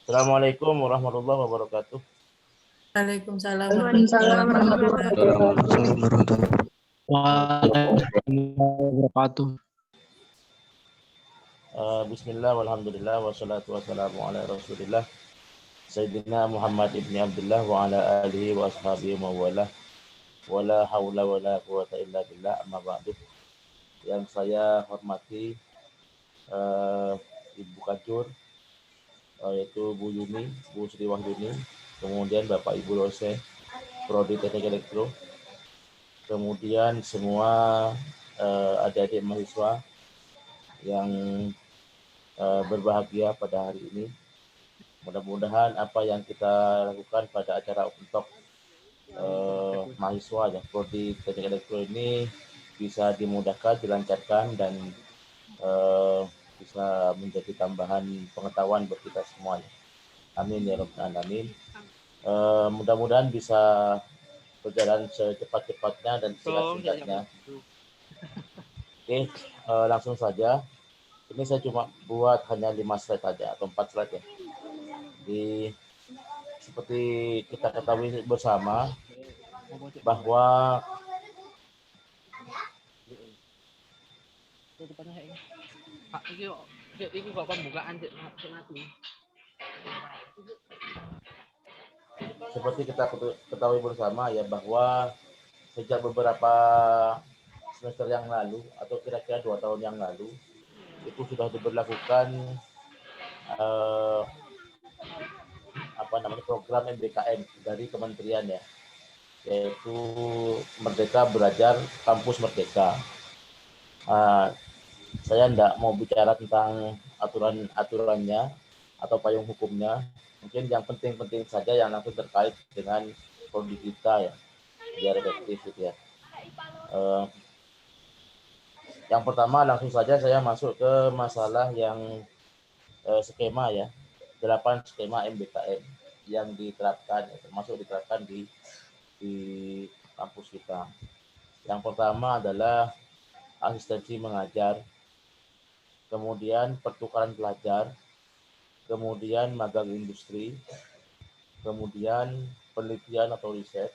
Assalamualaikum warahmatullahi wabarakatuh. Waalaikumsalam Waalaikumsalam warahmatullahi wabarakatuh. Waalaikumsalam wabarakatuh. Bismillah walhamdulillah wassalatu wassalamu ala rasulillah Sayyidina Muhammad ibni Abdullah wa ala alihi wa ashabihi wa wala wala hawla wala quwata illa billah amma ba'du. Yang saya hormati Ibu Kajur, yaitu Bu Yuni, Bu Sri Wahyuni, kemudian Bapak Ibu dosen Prodi Teknik Elektro, kemudian semua adik-adik mahasiswa yang berbahagia pada hari ini. Mudah-mudahan apa yang kita lakukan pada acara Open Talk mahasiswa yang Prodi Teknik Elektro ini bisa dimudahkan, dilancarkan, dan bisa menjadi tambahan pengetahuan buat kita semuanya. Amin ya rabbal alamin. Mudah-mudahan bisa berjalan secepat-cepatnya dan singkat-singkatnya. Oke, langsung saja. Ini saya cuma buat hanya 5 slide saja atau 4 slide ya. Seperti kita ketahui bersama bahwa seperti kita ketahui bersama ya, bahwa sejak beberapa semester yang lalu atau kira-kira 2 tahun yang lalu itu sudah diberlakukan program MBKM dari kementerian ya, yaitu Merdeka Belajar Kampus Merdeka. Saya tidak mau bicara tentang aturannya atau payung hukumnya. Mungkin yang penting-penting saja yang langsung terkait dengan prodi kita ya, biar efektif gitu ya. Yang pertama langsung saja saya masuk ke masalah yang skema ya, 8 skema MBKM yang diterapkan, termasuk diterapkan di kampus kita. Yang pertama adalah asistensi mengajar, kemudian pertukaran pelajar, kemudian magang industri, kemudian penelitian atau riset,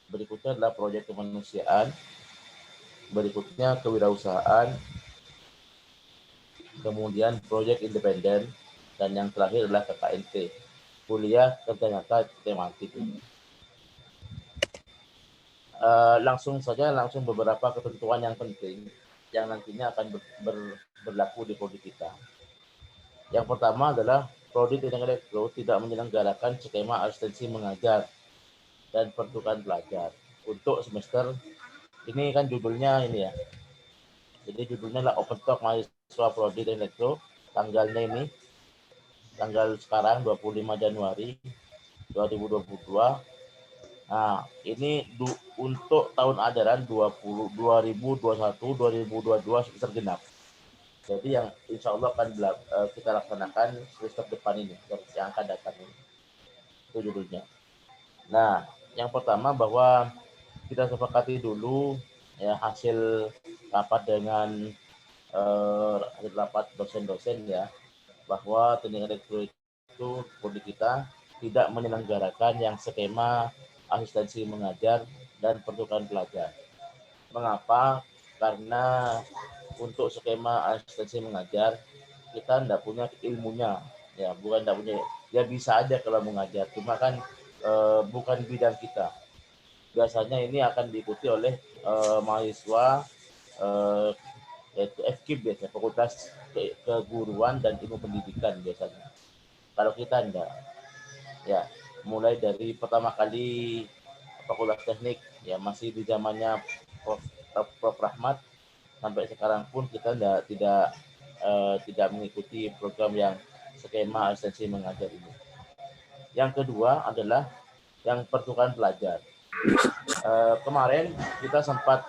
berikutnya adalah proyek kemanusiaan, berikutnya kewirausahaan, kemudian proyek independen, dan yang terakhir adalah KKNT, kuliah kerja nyata tematik. Langsung beberapa ketentuan yang penting yang nantinya akan berlaku di prodi kita. Yang pertama adalah Prodi Teknik Elektro tidak menyelenggarakan skema asistensi mengajar dan pertukaran pelajar untuk semester ini. Kan judulnya ini ya, jadi judulnya adalah Open Talk mahasiswa Prodi Teknik Elektro, tanggalnya ini tanggal sekarang 25 Januari 2022. Nah, ini untuk tahun ajaran 2021-2022 semester genap. Jadi yang insya Allah akan kita laksanakan semester depan ini, yang akan datang ini. Itu judulnya. Nah, yang pertama bahwa kita sepakati dulu ya hasil rapat dengan rapat dosen-dosen ya, bahwa teknik elektro itu prodi kita tidak menyelenggarakan yang skema asistensi mengajar dan pertukaran pelajar. Mengapa? Karena untuk skema asistensi mengajar kita tidak punya ilmunya ya, bukan tidak punya ya, bisa aja kalau mengajar, cuma kan bukan bidang kita. Biasanya ini akan diikuti oleh mahasiswa yaitu FKIP biasanya, Fakultas Keguruan dan Ilmu Pendidikan biasanya. Kalau kita enggak ya, mulai dari pertama kali Fakultas Teknik ya masih di zamannya Prof. Rahmat, sampai sekarang pun kita tidak mengikuti program yang skema asistensi mengajar ini. Yang kedua adalah yang pertukaran pelajar. Kemarin kita sempat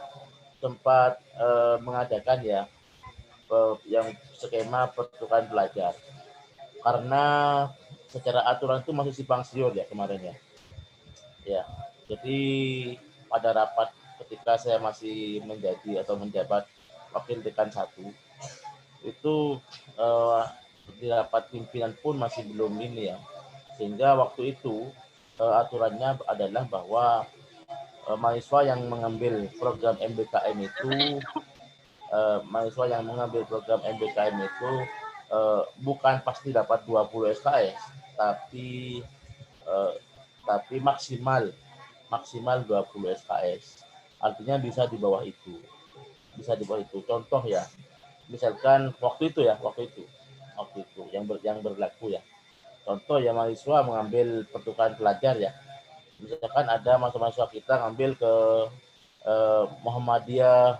mengadakan ya yang skema pertukaran pelajar, karena secara aturan itu masih simpang siur ya kemarin ya. Ya, jadi pada rapat ketika saya masih menjadi atau menjabat wakil dekan 1, itu di rapat pimpinan pun masih belum ini ya, sehingga waktu itu aturannya adalah bahwa mahasiswa yang mengambil program MBKM itu bukan pasti dapat 20 SKS, tapi eh, maksimal 20 SKS. Artinya bisa di bawah itu. Contoh ya, misalkan waktu itu yang berlaku ya. Contoh ya, mahasiswa mengambil pertukaran pelajar ya. Misalkan ada mahasiswa kita ngambil ke Muhammadiyah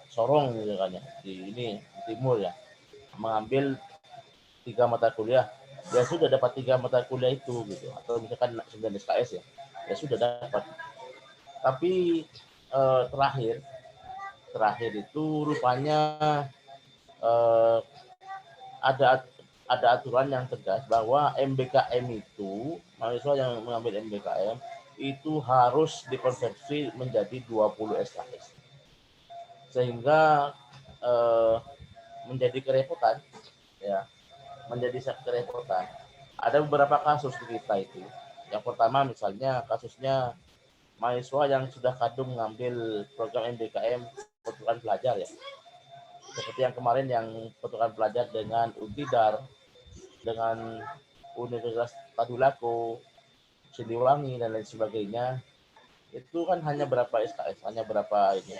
Sorong misalkan ya, di timur ya, mengambil 3 mata kuliah, ya sudah dapat 3 mata kuliah itu gitu, atau misalkan 9 SKS ya sudah dapat. Tapi terakhir itu rupanya eh, ada aturan yang tegas bahwa MBKM itu, mahasiswa yang mengambil MBKM itu harus dikonversi menjadi 20 SKS, sehingga menjadi kerepotan ya, ada beberapa kasus di kita itu. Yang pertama misalnya kasusnya mahasiswa yang sudah kadung mengambil program MBKM pertukaran pelajar ya, seperti yang kemarin yang pertukaran pelajar dengan Untidar, dengan Universitas Tadulako, Siliwangi dan lain sebagainya, itu kan hanya berapa SKS, hanya berapa ini.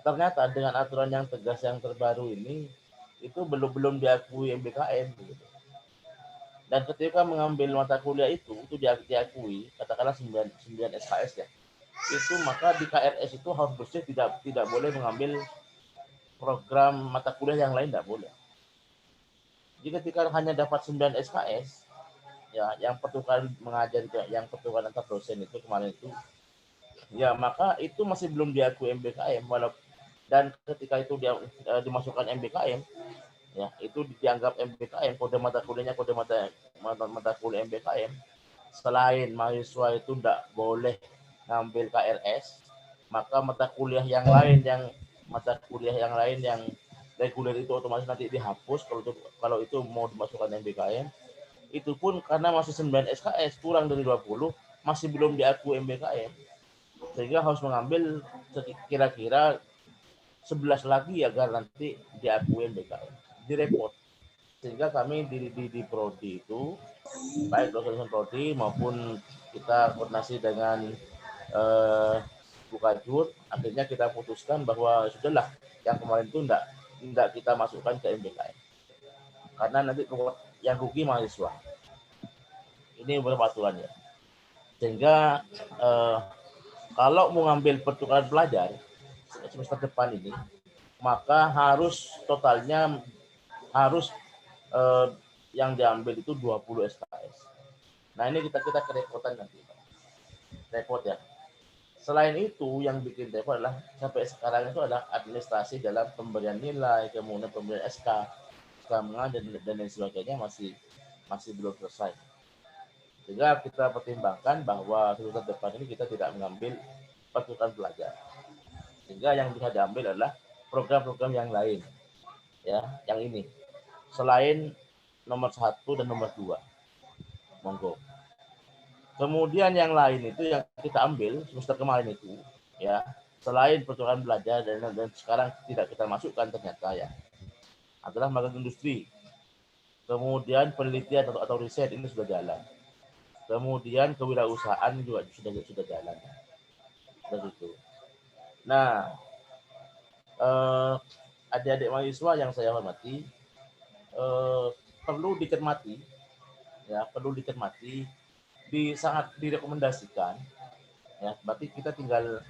Ternyata dengan aturan yang tegas yang terbaru ini, itu belum diakui MBKM gitu. Dan ketika mengambil mata kuliah itu diakui, katakanlah 9 SKS ya, itu maka di KRS itu harusnya tidak boleh mengambil program mata kuliah yang lain, tidak boleh. Jadi ketika hanya dapat 9 SKS, ya yang pertukaran mengajar itu, yang pertukaran antar dosen itu kemarin itu, ya maka itu masih belum diakui MBKM. Dan ketika itu dimasukkan MBKM, ya itu dianggap MBKM, kode mata kuliahnya kode mata kuliah MBKM. Selain mahasiswa itu tidak boleh ngambil KRS, maka mata kuliah yang lain yang reguler itu otomatis nanti dihapus kalau itu mau dimasukkan MBKM. Itu pun karena masih 9 SKS, kurang dari 20, masih belum diakui MBKM, sehingga harus mengambil kira-kira 11 lagi agar nanti diakui MBKM, direpot. Sehingga kami di Prodi itu, baik dosen Prodi maupun kita koordinasi dengan Bukajur, akhirnya kita putuskan bahwa sudahlah, yang kemarin itu tidak kita masukkan ke MBKM, karena nanti yang rugi mahasiswa. Ini beberapa aturan ya. Sehingga kalau mau ngambil pertukaran pelajar semester depan ini, maka totalnya harus yang diambil itu 20 SKS. Nah ini kita kerepotan nanti. Repot ya. Selain itu, yang bikin repot adalah sampai sekarang itu adalah administrasi dalam pemberian nilai, kemudian pemberian SK mengajar dan lain sebagainya masih belum selesai. Sehingga kita pertimbangkan bahwa semester depan ini kita tidak mengambil pertukaran pelajar. Sehingga yang bisa diambil adalah program-program yang lain. Ya, yang ini. Selain nomor 1 dan nomor 2. Monggo. Kemudian yang lain itu yang kita ambil semester kemarin itu, ya, selain pertukaran pelajar dan sekarang tidak kita masukkan ternyata ya, adalah magang industri. Kemudian penelitian atau riset ini sudah jalan. Kemudian kewirausahaan juga sudah jalan. Begitu. Nah, adik-adik mahasiswa yang saya hormati, perlu dicermati, sangat direkomendasikan. Ya, berarti kita tinggal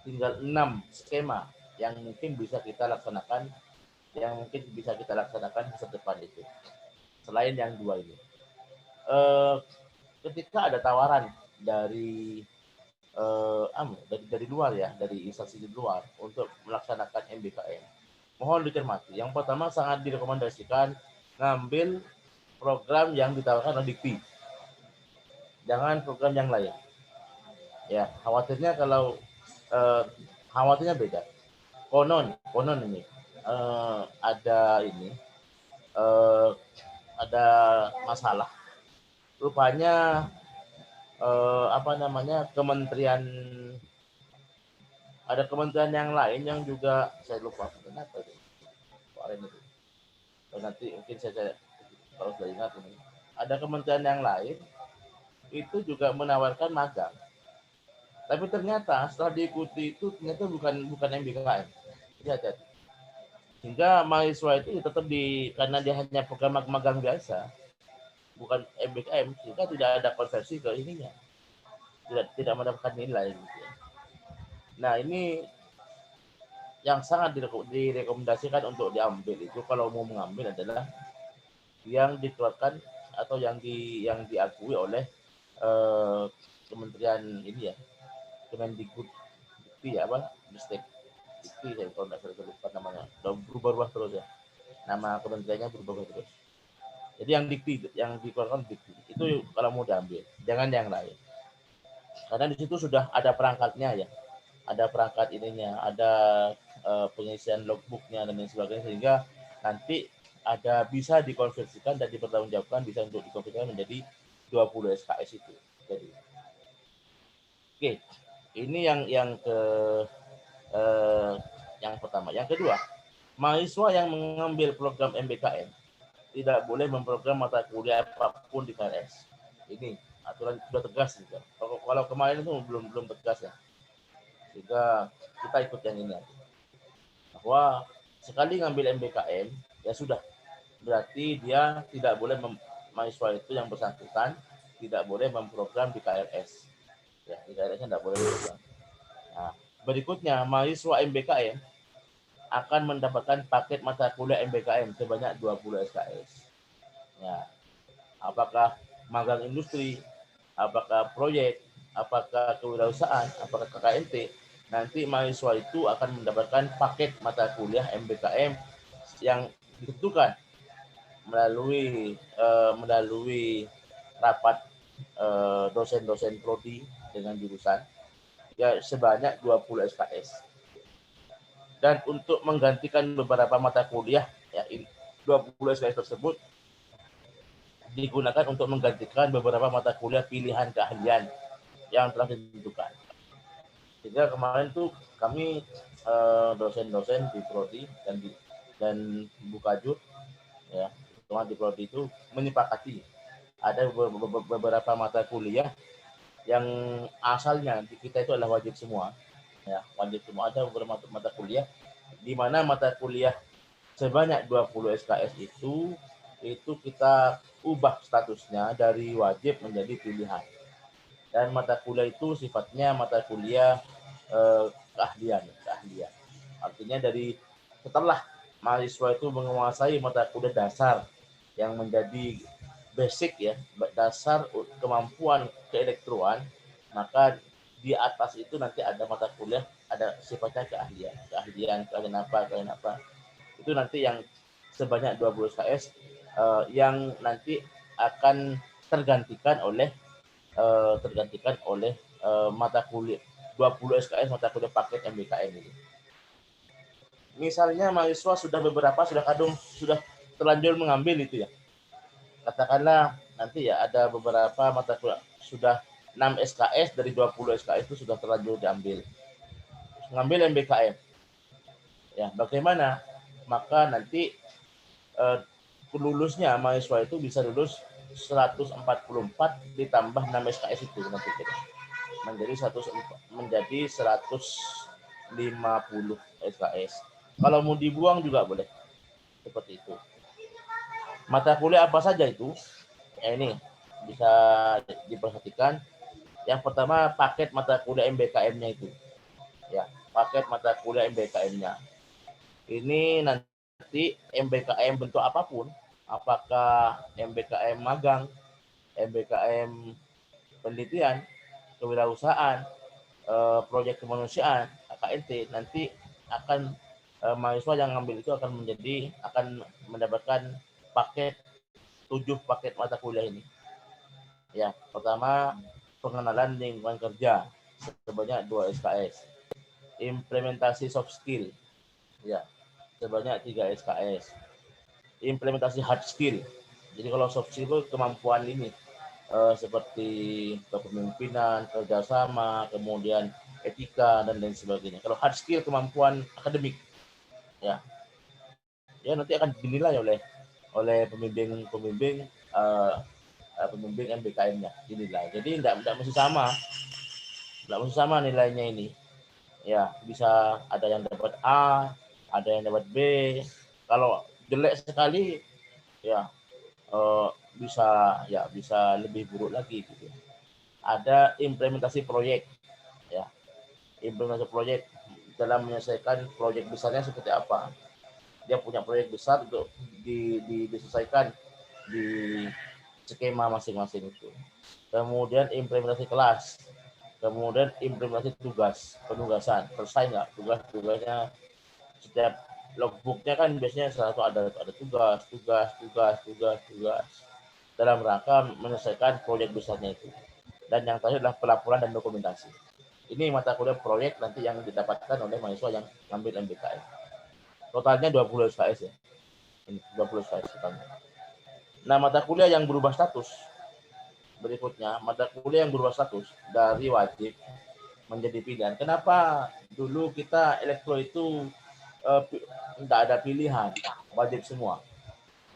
6 skema yang mungkin bisa kita laksanakan, masa depan itu. Selain yang 2 ini. Ketika ada tawaran dari luar ya, dari instansi di luar untuk melaksanakan MBKM, mohon dicermati. Yang pertama, sangat direkomendasikan ngambil program yang ditawarkan oleh Dikti, jangan program yang lain. Ya, khawatirnya beda. Konon ini ada ini ada masalah. Rupanya ada kementerian yang lain yang juga saya lupa kenapa itu kemarin itu. Nanti mungkin saya kalau sudah ingat ini. Ada kementerian yang lain itu juga menawarkan magang. Tapi ternyata setelah diikuti itu ternyata bukan MBKM. Jadi sehingga mahasiswa itu tetap karena dia hanya program magang biasa, bukan MBKM, sehingga tidak ada konversi ke ininya, tidak mendapatkan nilai. Gitu ya. Nah ini yang sangat direkomendasikan untuk diambil itu kalau mau mengambil adalah yang dikeluarkan atau yang diakui oleh kementerian ini ya, Kemendikbud ya apa, Ristek Dikti, saya kalau nggak salah lupa namanya, berubah terus ya, nama kementeriannya berubah terus. Jadi yang dikeluarkan Dikti itu kalau mau diambil, jangan yang lain. Karena di situ sudah ada perangkatnya ya, ada perangkat ininya, ada pengisian logbooknya dan lain sebagainya, sehingga nanti ada bisa dikonversikan dan dipertanggungjawabkan, bisa untuk dikonversikan menjadi 20 SKS itu. Jadi, oke, ini yang pertama. Yang kedua, mahasiswa yang mengambil program MBKM tidak boleh memprogram mata kuliah apapun di KRS. Ini aturan sudah tegas juga. Kalau kemarin itu belum tegas ya. Sehingga kita ikut yang ini. Bahwa sekali ngambil MBKM ya sudah, berarti dia tidak boleh mahasiswa itu yang bersangkutan tidak boleh memprogram di KRS. Ya, di KRS tidak boleh memprogram. Nah, berikutnya mahasiswa MBKM akan mendapatkan paket mata kuliah MBKM sebanyak 20 SKS. Ya, apakah magang industri, apakah proyek, apakah kewirausahaan, apakah KKNT, nanti mahasiswa itu akan mendapatkan paket mata kuliah MBKM yang ditentukan melalui rapat dosen-dosen prodi dengan jurusan ya sebanyak 20 SKS. Dan untuk menggantikan beberapa mata kuliah ya 20 SKS tersebut digunakan untuk menggantikan beberapa mata kuliah pilihan keahlian yang telah ditentukan. Sehingga kemarin tuh kami dosen-dosen di prodi dan Bukajur ya, teman di prodi itu menyepakati ada beberapa mata kuliah yang asalnya di kita itu adalah wajib semua. Ya, wajib semua. Ada beberapa mata kuliah di mana mata kuliah sebanyak 20 SKS itu kita ubah statusnya dari wajib menjadi pilihan. Dan mata kuliah itu sifatnya mata kuliah keahlian. Artinya dari setelah mahasiswa itu menguasai mata kuliah dasar yang menjadi basic ya, dasar kemampuan keelektroan, maka di atas itu nanti ada mata kuliah, ada sifatnya keahlian apa. Itu nanti yang sebanyak 20 SKS yang nanti akan tergantikan oleh mata kuliah 20 SKS mata kuliah paket MBKM ini. Misalnya mahasiswa sudah terlanjur mengambil itu ya. Katakanlah nanti ya ada beberapa mata kuliah sudah 6 SKS dari 20 SKS itu sudah terlanjur diambil. Ngambil MBKM. Ya, bagaimana? Maka nanti lulusnya mahasiswa itu bisa lulus 144 ditambah 6 SKS itu nanti menjadi 150 SKS. Kalau mau dibuang juga boleh. Seperti itu. Mata kuliah apa saja itu? Ya ini bisa diperhatikan. Yang pertama paket mata kuliah MBKM-nya itu. Ya, paket mata kuliah MBKM-nya. Ini nanti MBKM bentuk apapun, apakah MBKM magang, MBKM penelitian, kewirausahaan, proyek kemanusiaan, KKNT, nanti akan mahasiswa yang ngambil itu akan mendapatkan paket 7 paket mata kuliah ini. Ya, pertama pengenalan lingkungan kerja sebanyak 2 SKS. Implementasi soft skill. Ya. sebanyak 3 SKS. Implementasi hard skill. Jadi kalau soft skill itu kemampuan ini seperti kepemimpinan, kerjasama, kemudian etika dan lain sebagainya. Kalau hard skill kemampuan akademik, ya, ya nanti akan dinilai oleh pembimbing MBKM-nya dinilai. Jadi tidak mesti sama nilainya ini. Ya, bisa ada yang dapat A, ada yang dapat B. Kalau jelek sekali, ya bisa lebih buruk lagi gitu. Ada implementasi proyek, ya, implementasi proyek dalam menyelesaikan proyek besarnya seperti apa. Dia punya proyek besar untuk diselesaikan di skema masing-masing itu. Kemudian implementasi kelas, kemudian implementasi penugasan. Selesai nggak tugasnya? Setiap logbooknya kan biasanya satu ada tugas dalam rangka menyelesaikan proyek besarnya itu. Dan yang terakhir adalah pelaporan dan dokumentasi. Ini mata kuliah proyek nanti yang didapatkan oleh mahasiswa yang ngambil MBKM. Totalnya 20 SKS ya. Ini 20 SKS totalnya. Nah, mata kuliah yang berubah status berikutnya, mata kuliah yang berubah status dari wajib menjadi pilihan. Kenapa dulu kita elektro itu tidak ada pilihan, wajib semua?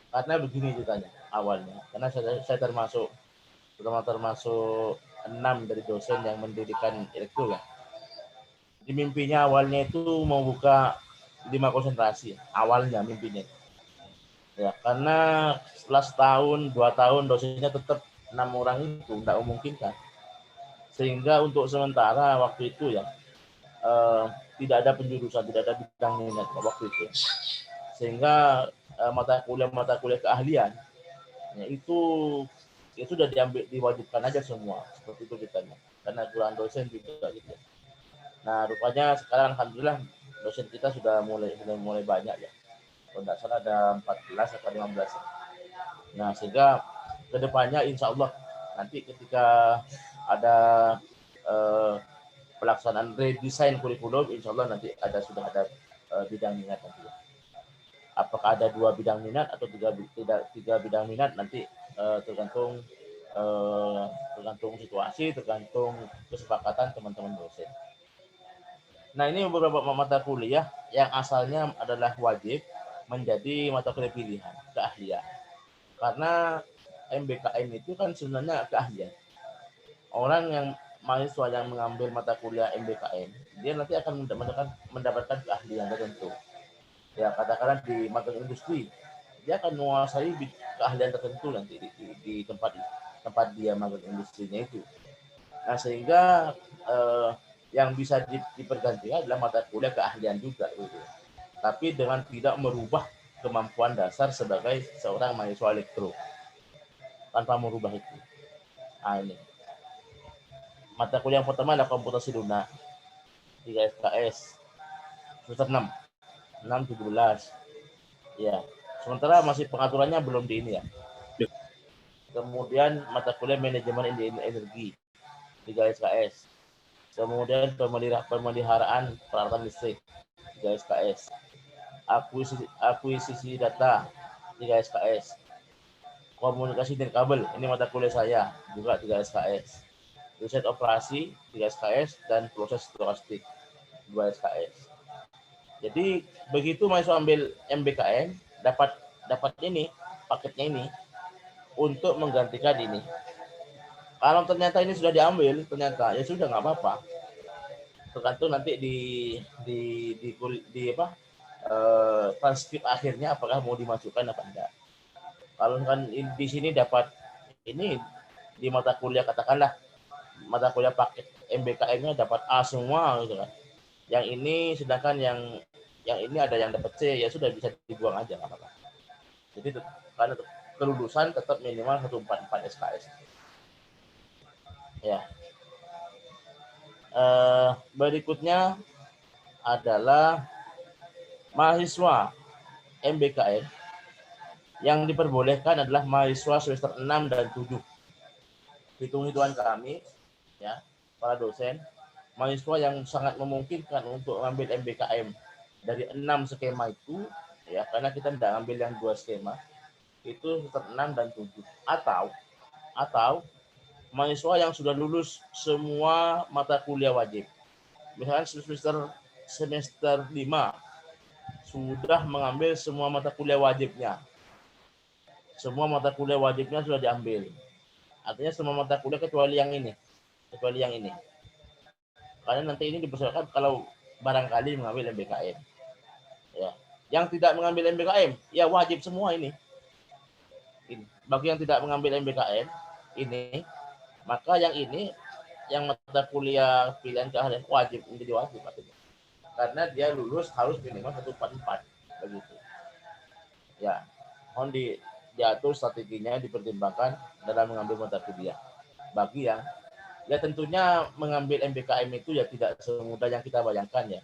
Karena begini ceritanya awalnya. Karena saya termasuk 6 dari dosen yang mendirikan elektro ya. Di mimpinya awalnya itu mau buka 5 konsentrasi, awalnya mimpinya. Ya, karena setelah setahun, 2 tahun dosennya tetap 6 orang itu tidak memungkinkan. Sehingga untuk sementara waktu itu ya tidak ada penjurusan, tidak ada bidang minat waktu itu. Sehingga mata kuliah keahlian ya, itu sudah diwajibkan aja semua, seperti itu ditanya. Karena kurang dosen juga gitu. Nah, rupanya sekarang alhamdulillah dosen kita sudah mulai banyak ya. Kalau tidak salah ada 14 atau 15. Nah, sehingga kedepannya insya Allah nanti ketika ada pelaksanaan redesign kurikulum, insya Allah nanti sudah ada bidang minat nanti. Apakah ada 2 bidang minat atau 3 bidang minat nanti tergantung situasi, tergantung kesepakatan teman-teman dosen. Nah, ini beberapa mata kuliah yang asalnya adalah wajib menjadi mata kuliah pilihan, keahlian. Karena MBKM itu kan sebenarnya keahlian. Orang yang mahasiswa yang mengambil mata kuliah MBKM, dia nanti akan mendapatkan keahlian tertentu. Ya, katakanlah di magang industri, dia akan menguasai keahlian tertentu nanti di tempat dia magang industrinya itu. Nah, sehingga yang bisa dipergantikan adalah mata kuliah keahlian juga gitu. Tapi dengan tidak merubah kemampuan dasar sebagai seorang mahasiswa elektro, tanpa merubah itu. Nah, ini mata kuliah yang pertama adalah komputasi lunak, 3 SKS, semester 6, 17. Ya, sementara masih pengaturannya belum di ini ya. Kemudian mata kuliah manajemen energi, 3 SKS. Kemudian pemeliharaan peralatan listrik, 3 SKS. Akuisisi data, 3 SKS. Komunikasi nirkabel, ini mata kuliah saya, juga 3 SKS. Riset operasi, 3 SKS, dan proses stokastik, 2 SKS. Jadi begitu mahasiswa ambil MBKM, dapat ini, paketnya ini, untuk menggantikan ini. Kalau ternyata ini sudah diambil, ternyata ya sudah nggak apa-apa. Tergantung nanti di transkrip akhirnya apakah mau dimasukkan apa enggak. Kalau kan di sini dapat ini di mata kuliah, katakanlah mata kuliah paket MBKM-nya dapat A semua gitu kan. Yang ini sedangkan yang ini ada yang dapat C, ya sudah bisa dibuang aja nggak apa-apa. Jadi karena kelulusan tetap minimal 144 SKS. Ya. Berikutnya adalah mahasiswa MBKM yang diperbolehkan adalah mahasiswa semester 6 dan 7. Hitung-hitungan kami, ya, para dosen, mahasiswa yang sangat memungkinkan untuk mengambil MBKM dari 6 skema itu, ya, karena kita tidak ambil yang 2 skema, itu semester 6 dan 7. Atau mahasiswa yang sudah lulus semua mata kuliah wajib. Misalkan semester 5 sudah mengambil semua mata kuliah wajibnya. Semua mata kuliah wajibnya sudah diambil. Artinya semua mata kuliah kecuali yang ini. Karena nanti ini dipersilakan kalau barangkali mengambil MBKM. Ya. Yang tidak mengambil MBKM, ya wajib semua ini. Bagi yang tidak mengambil MBKM ini, maka yang ini, yang mata kuliah pilihan keahlian wajib, menjadi wajib artinya. Karena dia lulus harus minimal 144 begitu. Ya, mohon diatur strateginya, dipertimbangkan dalam mengambil mata kuliah. Bagi yang ya tentunya mengambil MBKM itu ya tidak semudah yang kita bayangkan ya.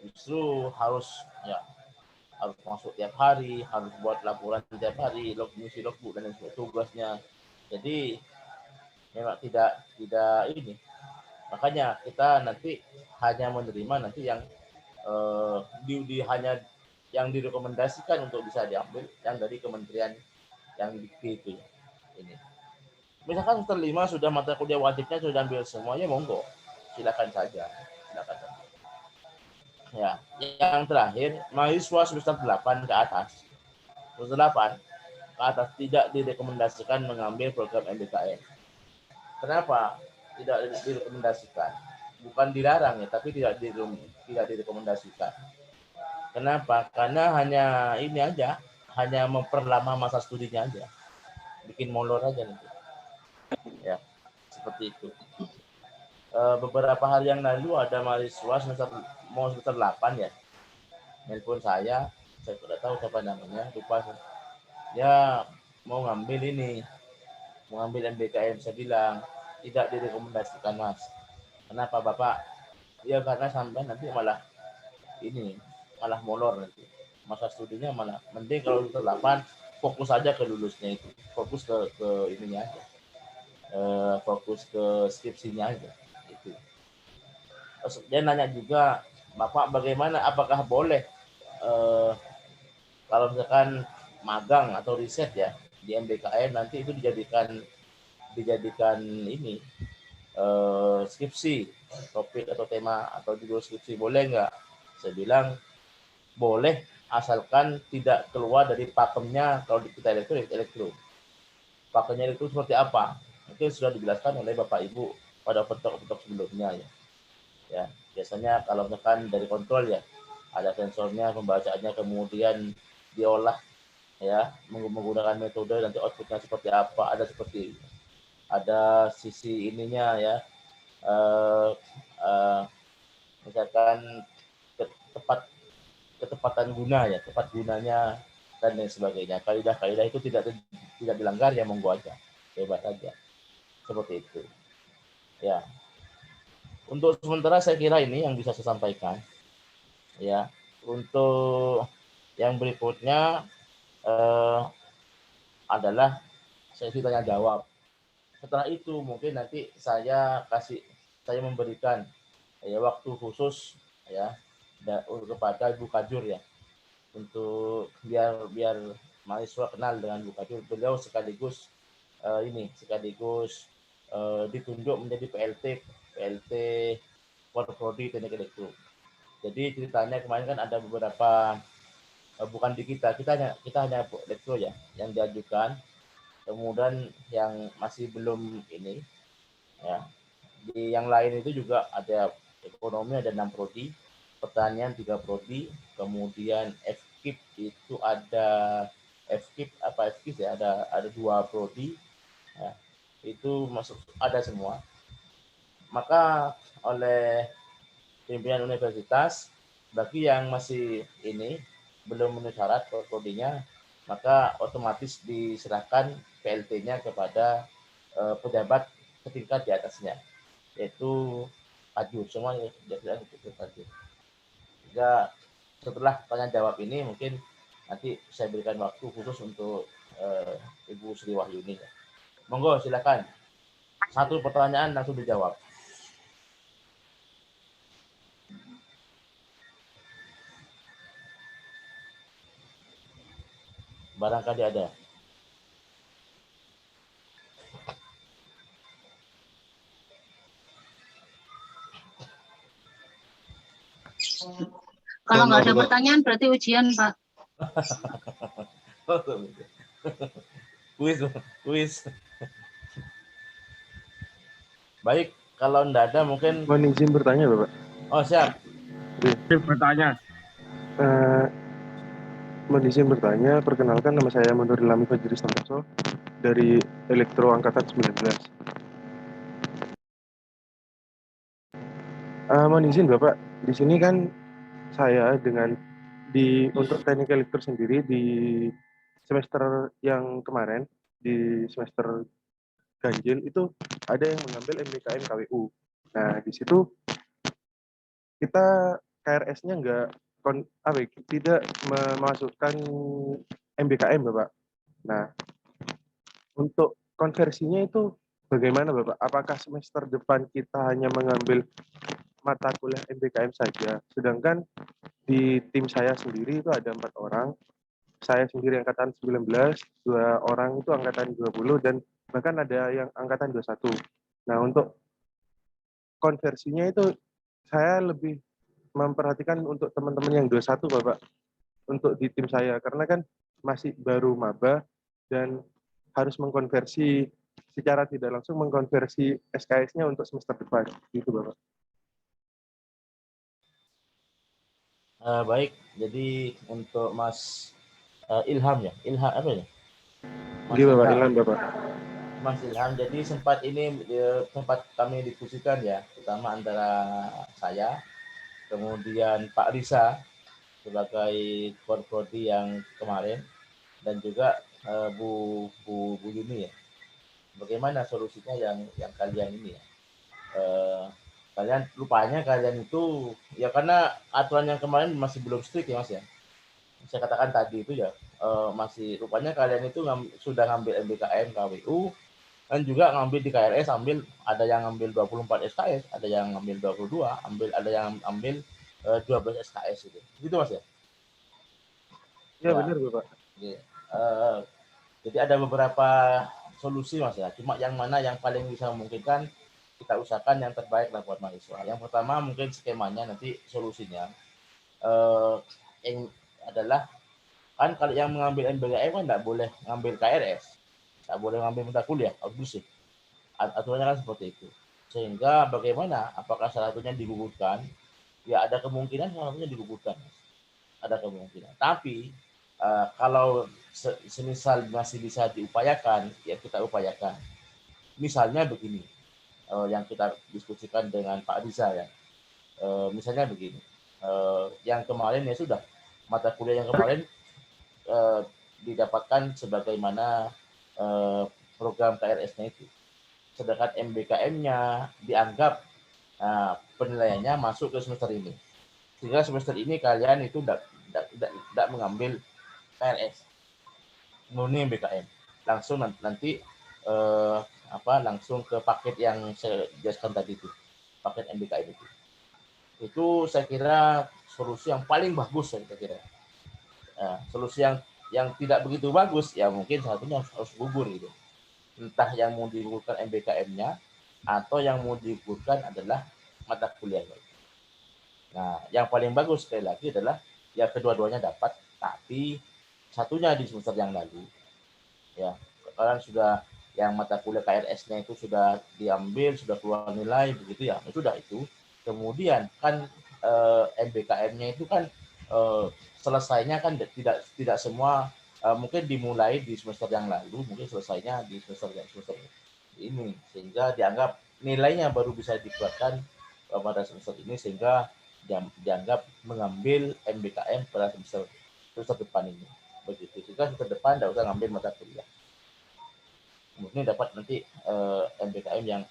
Justru harus masuk tiap hari, harus buat laporan tiap hari, ngisi logbook dan tugasnya. Jadi memang tidak ini. Makanya kita nanti hanya menerima nanti yang hanya yang direkomendasikan untuk bisa diambil yang dari kementerian yang itu ini. Misalkan semester 5 sudah mata kuliah wajibnya sudah ambil semuanya, monggo. Silakan saja. Ya, yang terakhir, mahasiswa semester 8 ke atas. Semester 8 ke atas tidak direkomendasikan mengambil program MBKM. Kenapa tidak direkomendasikan? Bukan dilarang ya, tapi tidak direkomendasikan. Kenapa? Karena hanya ini aja, hanya memperlama masa studinya aja. Bikin molor aja nanti. Ya, seperti itu. Beberapa hari yang lalu ada mahasiswa semester 8 ya. Nelpon saya tidak tahu siapa namanya, lupa. Dia mau ngambil MBKM. Saya bilang, tidak direkomendasikan Mas. Kenapa Bapak? Ya karena sampai nanti malah molor nanti. Masa studinya malah mending kalau semester 8 fokus aja ke lulusnya itu. Fokus ke ininya aja. Fokus ke skripsinya aja. Itu. Terus dia nanya juga, Bapak bagaimana, apakah boleh kalau misalkan magang atau riset ya di MBKM nanti itu dijadikan ini skripsi, topik atau tema atau judul skripsi, boleh nggak? Saya bilang boleh asalkan tidak keluar dari pakemnya. Kalau kita elektro. Pakemnya itu seperti apa? Mungkin sudah dijelaskan oleh Bapak Ibu pada petok-petok sebelumnya ya. Ya, biasanya kalau misalkan dari kontrol ya ada sensornya, pembacaannya, kemudian diolah ya menggunakan metode, nanti outputnya seperti apa, ada sisi ininya ya, misalkan ketepatan guna ya, tepat gunanya dan lain sebagainya. Kaidah itu tidak dilanggar ya, monggo aja, bebas aja, seperti itu ya. Untuk sementara saya kira ini yang bisa saya sampaikan ya. Untuk yang berikutnya adalah sesi tanya jawab. Setelah itu mungkin nanti saya memberikan ya waktu khusus ya kepada Bu Kajur ya, untuk biar mahasiswa kenal dengan Bu Kajur. Beliau sekaligus ditunjuk menjadi PLT Prodi Teknik Elektro. Jadi ceritanya kemarin kan ada beberapa, bukan di kita hanya elektro ya yang diajukan, kemudian yang masih belum ini ya. Di yang lain itu juga ada ekonomi, ada 6 prodi, pertanian 3 prodi, kemudian FKIP itu ada ada 2 prodi ya, itu masuk ada semua. Maka oleh pimpinan universitas, bagi yang masih belum memenuhi syarat prodinya, maka otomatis diserahkan PLT-nya kepada pejabat setingkat di atasnya, yaitu Kajur. Semua jadinya itu Kajur. Sehingga setelah tanya jawab ini mungkin nanti saya berikan waktu khusus untuk Ibu Sri Wahyuni. Monggo silakan. Satu pertanyaan langsung dijawab. Barangkali ada. Kalau nggak ada pertanyaan berarti ujian, Pak. Kuis. Baik, kalau enggak ada mungkin. Mohon izin bertanya, Bapak. Oh, siap. Bertanya. Mohon izin bertanya, perkenalkan nama saya Mundur Ilham Fajri Santoso dari Elektro Angkatan 19. Mohon izin Bapak, di sini kan saya untuk teknik elektro sendiri di semester yang kemarin, di semester ganjil itu ada yang mengambil MBKM KWU. Nah, di situ kita KRS-nya tidak memasukkan MBKM, Bapak. Nah, untuk konversinya itu bagaimana, Bapak? Apakah semester depan kita hanya mengambil mata kuliah MBKM saja? Sedangkan di tim saya sendiri itu ada 4 orang. Saya sendiri angkatan 19, 2 orang itu angkatan 20, dan bahkan ada yang angkatan 21. Nah, untuk konversinya itu saya lebih memperhatikan untuk teman-teman yang 21, Bapak, untuk di tim saya, karena kan masih baru maba dan harus mengkonversi secara tidak langsung mengkonversi SKS-nya untuk semester depan, gitu Bapak. Baik, jadi untuk Mas Ilham ya, Ilham apa ya? Mas Gitu Bapak, Ilham. Ilham Bapak. Mas Ilham, jadi sempat kami diskusikan ya, terutama antara saya, kemudian Pak Risa sebagai Korprodi yang kemarin, dan juga Bu Yuni ya. Bagaimana solusinya yang kalian ini ya? Kalian itu ya, karena aturan yang kemarin masih belum strict ya Mas ya. Saya katakan tadi itu ya, masih rupanya kalian itu sudah ngambil MBKM KWU, dan juga ngambil di KRS, ada yang ngambil 24 SKS, ada yang ngambil 22, ada yang ambil 12 SKS gitu Mas ya. Ya, benar Bapak. Jadi ada beberapa solusi Mas ya, cuma yang mana yang paling bisa memungkinkan kita usahakan yang terbaik lah buat mahasiswa. Yang pertama mungkin skemanya, nanti solusinya yang adalah, kan kalau yang mengambil MBKM kan nggak boleh ngambil KRS, nggak boleh ngambil mata kuliah, harus bersih. Aturannya kan seperti itu. Sehingga bagaimana, apakah salah satunya digugurkan? Ya ada kemungkinan salah satunya digugurkan. Ada kemungkinan. Tapi kalau semisal masih bisa diupayakan, ya kita upayakan. Misalnya begini, yang kita diskusikan dengan Pak Riza ya. Misalnya begini, yang kemarin ya sudah, mata kuliah yang kemarin didapatkan sebagaimana program KRS-nya itu. Sedangkan MBKM-nya dianggap penilaiannya masuk ke semester ini. Sehingga semester ini kalian itu tidak mengambil KRS, murni MBKM. Langsung nanti langsung ke paket yang saya jelaskan tadi itu, paket MBKM itu. Itu saya kira solusi yang paling bagus, saya kira. Solusi yang tidak begitu bagus ya mungkin satunya harus gugur gitu. Entah yang mau digugurkan MBKM-nya atau yang mau digugurkan adalah mata kuliahnya. Nah, yang paling bagus sekali lagi adalah ya kedua-duanya dapat, tapi satunya di semester yang lalu ya, kalian sudah yang mata kuliah KRS-nya itu sudah diambil, sudah keluar nilai begitu ya, sudah itu. Kemudian kan MBKM-nya itu kan selesainya kan tidak semua, mungkin dimulai di semester yang lalu, mungkin selesainya di semester ini, sehingga dianggap nilainya baru bisa dikeluarkan pada semester ini, sehingga dianggap mengambil MBKM pada semester depan ini begitu. Sehingga semester depan tidak usah ngambil mata kuliah, mungkin dapat nanti MBKM yang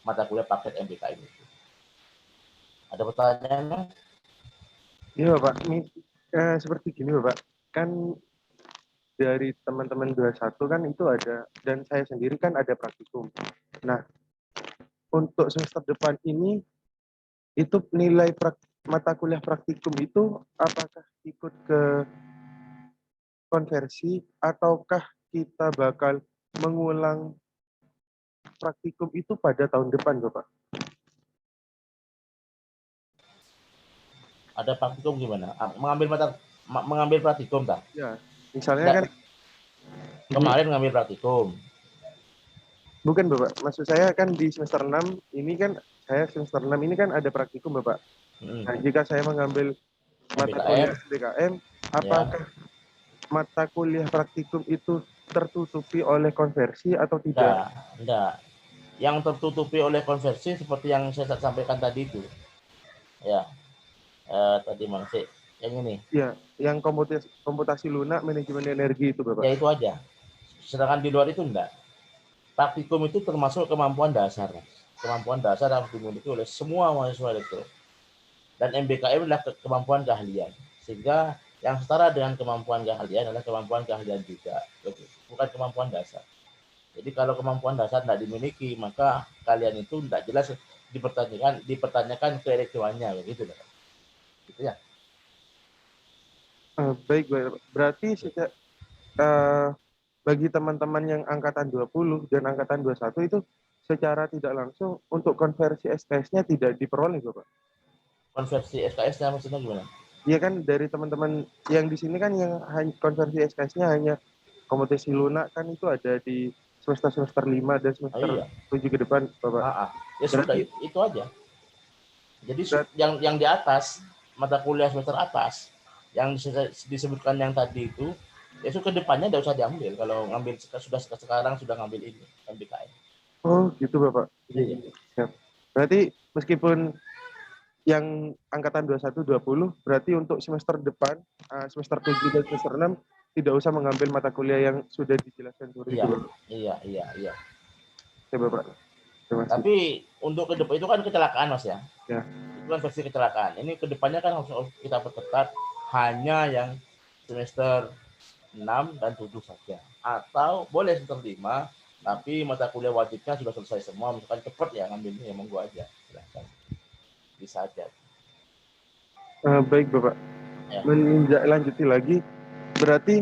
mata kuliah paket MBKM itu. Ada pertanyaan? Iya Bapak, ini seperti gini Bapak, kan dari teman-teman 21 kan itu ada, dan saya sendiri kan ada praktikum. Nah, untuk semester depan ini, itu nilai mata kuliah praktikum itu apakah ikut ke konversi ataukah kita bakal mengulang praktikum itu pada tahun depan, Bapak? Ada praktikum gimana? Mengambil praktikum tak? Ya, misalnya kan Kemarin ngambil praktikum. bukan, Bapak. Maksud saya kan di semester 6 ini kan saya semester 6 ini kan ada praktikum, Bapak. Nah, jika saya mengambil mata kuliah MBKM, apakah mata kuliah praktikum itu tertutupi oleh konversi atau tidak? Enggak. Yang tertutupi oleh konversi seperti yang saya sampaikan tadi itu. Ya, tadi masih yang ini. Ya, yang komputasi lunak, manajemen energi itu, Bapak. Ya itu aja. Sedangkan di luar itu enggak. Praktikum itu termasuk kemampuan dasar. Kemampuan dasar yang dimiliki oleh semua mahasiswa elektro. Dan MBKM adalah kemampuan keahlian. Sehingga yang setara dengan kemampuan keahlian adalah kemampuan keahlian juga. Bukan kemampuan dasar. Jadi kalau kemampuan dasar tidak dimiliki, maka kalian itu tidak jelas dipertanyakan keelektroannya, begitu. Gitu ya. Baik, berarti bagi teman-teman yang angkatan 20 dan angkatan 21 itu secara tidak langsung untuk konversi SKS-nya tidak diperoleh, Bapak. Konversi SKS-nya maksudnya gimana? Iya kan, dari teman-teman yang di sini kan yang konversi SKS-nya hanya komputasi lunak kan itu ada di semester 5 dan semester 7 ke depan, Bapak. Ya sudah, itu aja. Jadi yang di atas, mata kuliah semester atas, yang disebutkan yang tadi itu, ya ke depannya tidak usah diambil. Kalau ngambil sekarang sudah ngambil ini, MBKM. Oh gitu, Bapak. Iya. Siap. Berarti meskipun yang angkatan 21-20, berarti untuk semester depan, semester 7 dan semester 6, tidak usah mengambil mata kuliah yang sudah dijelaskan dulu. Iya. Ya, Bapak. Tapi untuk ke depan itu kan kecelakaan, Mas ya. Ya. Itu kan versi kecelakaan. Ini ke depannya kan harus kita perketat hanya yang semester 6 dan 7 saja. Atau boleh semester 5, tapi mata kuliah wajibnya sudah selesai semua. Misalkan cepat ya ngambilnya, ya monggo aja. Silahkan. Bisa aja. Baik, Bapak. Ya. Menindaklanjuti lagi, berarti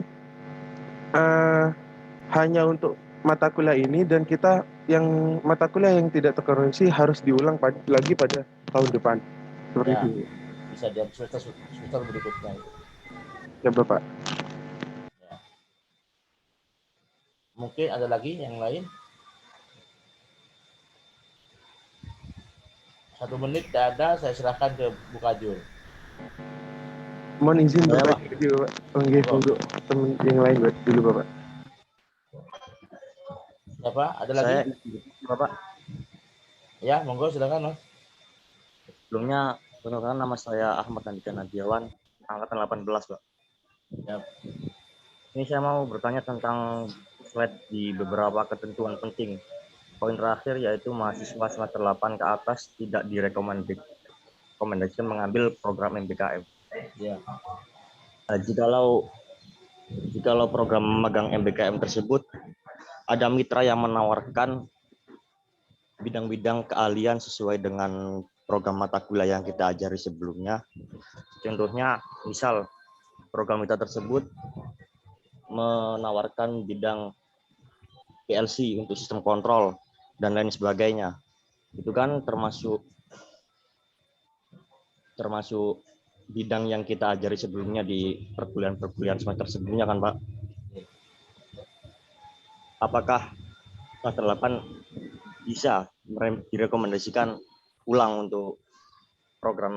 hanya untuk mata kuliah ini, dan kita yang mata kuliah yang tidak terkoneksi harus diulang lagi pada tahun depan. Seperti itu. Bisa di semester berikutnya itu. Ya, Bapak. Ya. Mungkin ada lagi yang lain? 1 menit tidak ada, saya serahkan ke Bu Kajul. Mohon izin bertanya Bapak. Untuk teman yang lain dulu, Bapak. Siapa? Ada lagi? Bapak. Ya, monggo silakan, Mas. Sebelumnya, perkenalkan nama saya Ahmad Andika Nadiawan, angkatan 18, Pak. Ya. Ini saya mau bertanya tentang slide di beberapa ketentuan penting. Poin terakhir yaitu mahasiswa semester 8 ke atas tidak direkomendasikan mengambil program MBKM. Ya. Nah, jikalau program magang MBKM tersebut ada mitra yang menawarkan bidang-bidang keahlian sesuai dengan program mata kuliah yang kita ajari sebelumnya. Contohnya, misal program kita tersebut menawarkan bidang PLC untuk sistem kontrol dan lain sebagainya. Itu kan termasuk bidang yang kita ajari sebelumnya di perkuliahan semester sebelumnya kan, Pak? Apakah semester 8 bisa direkomendasikan ulang untuk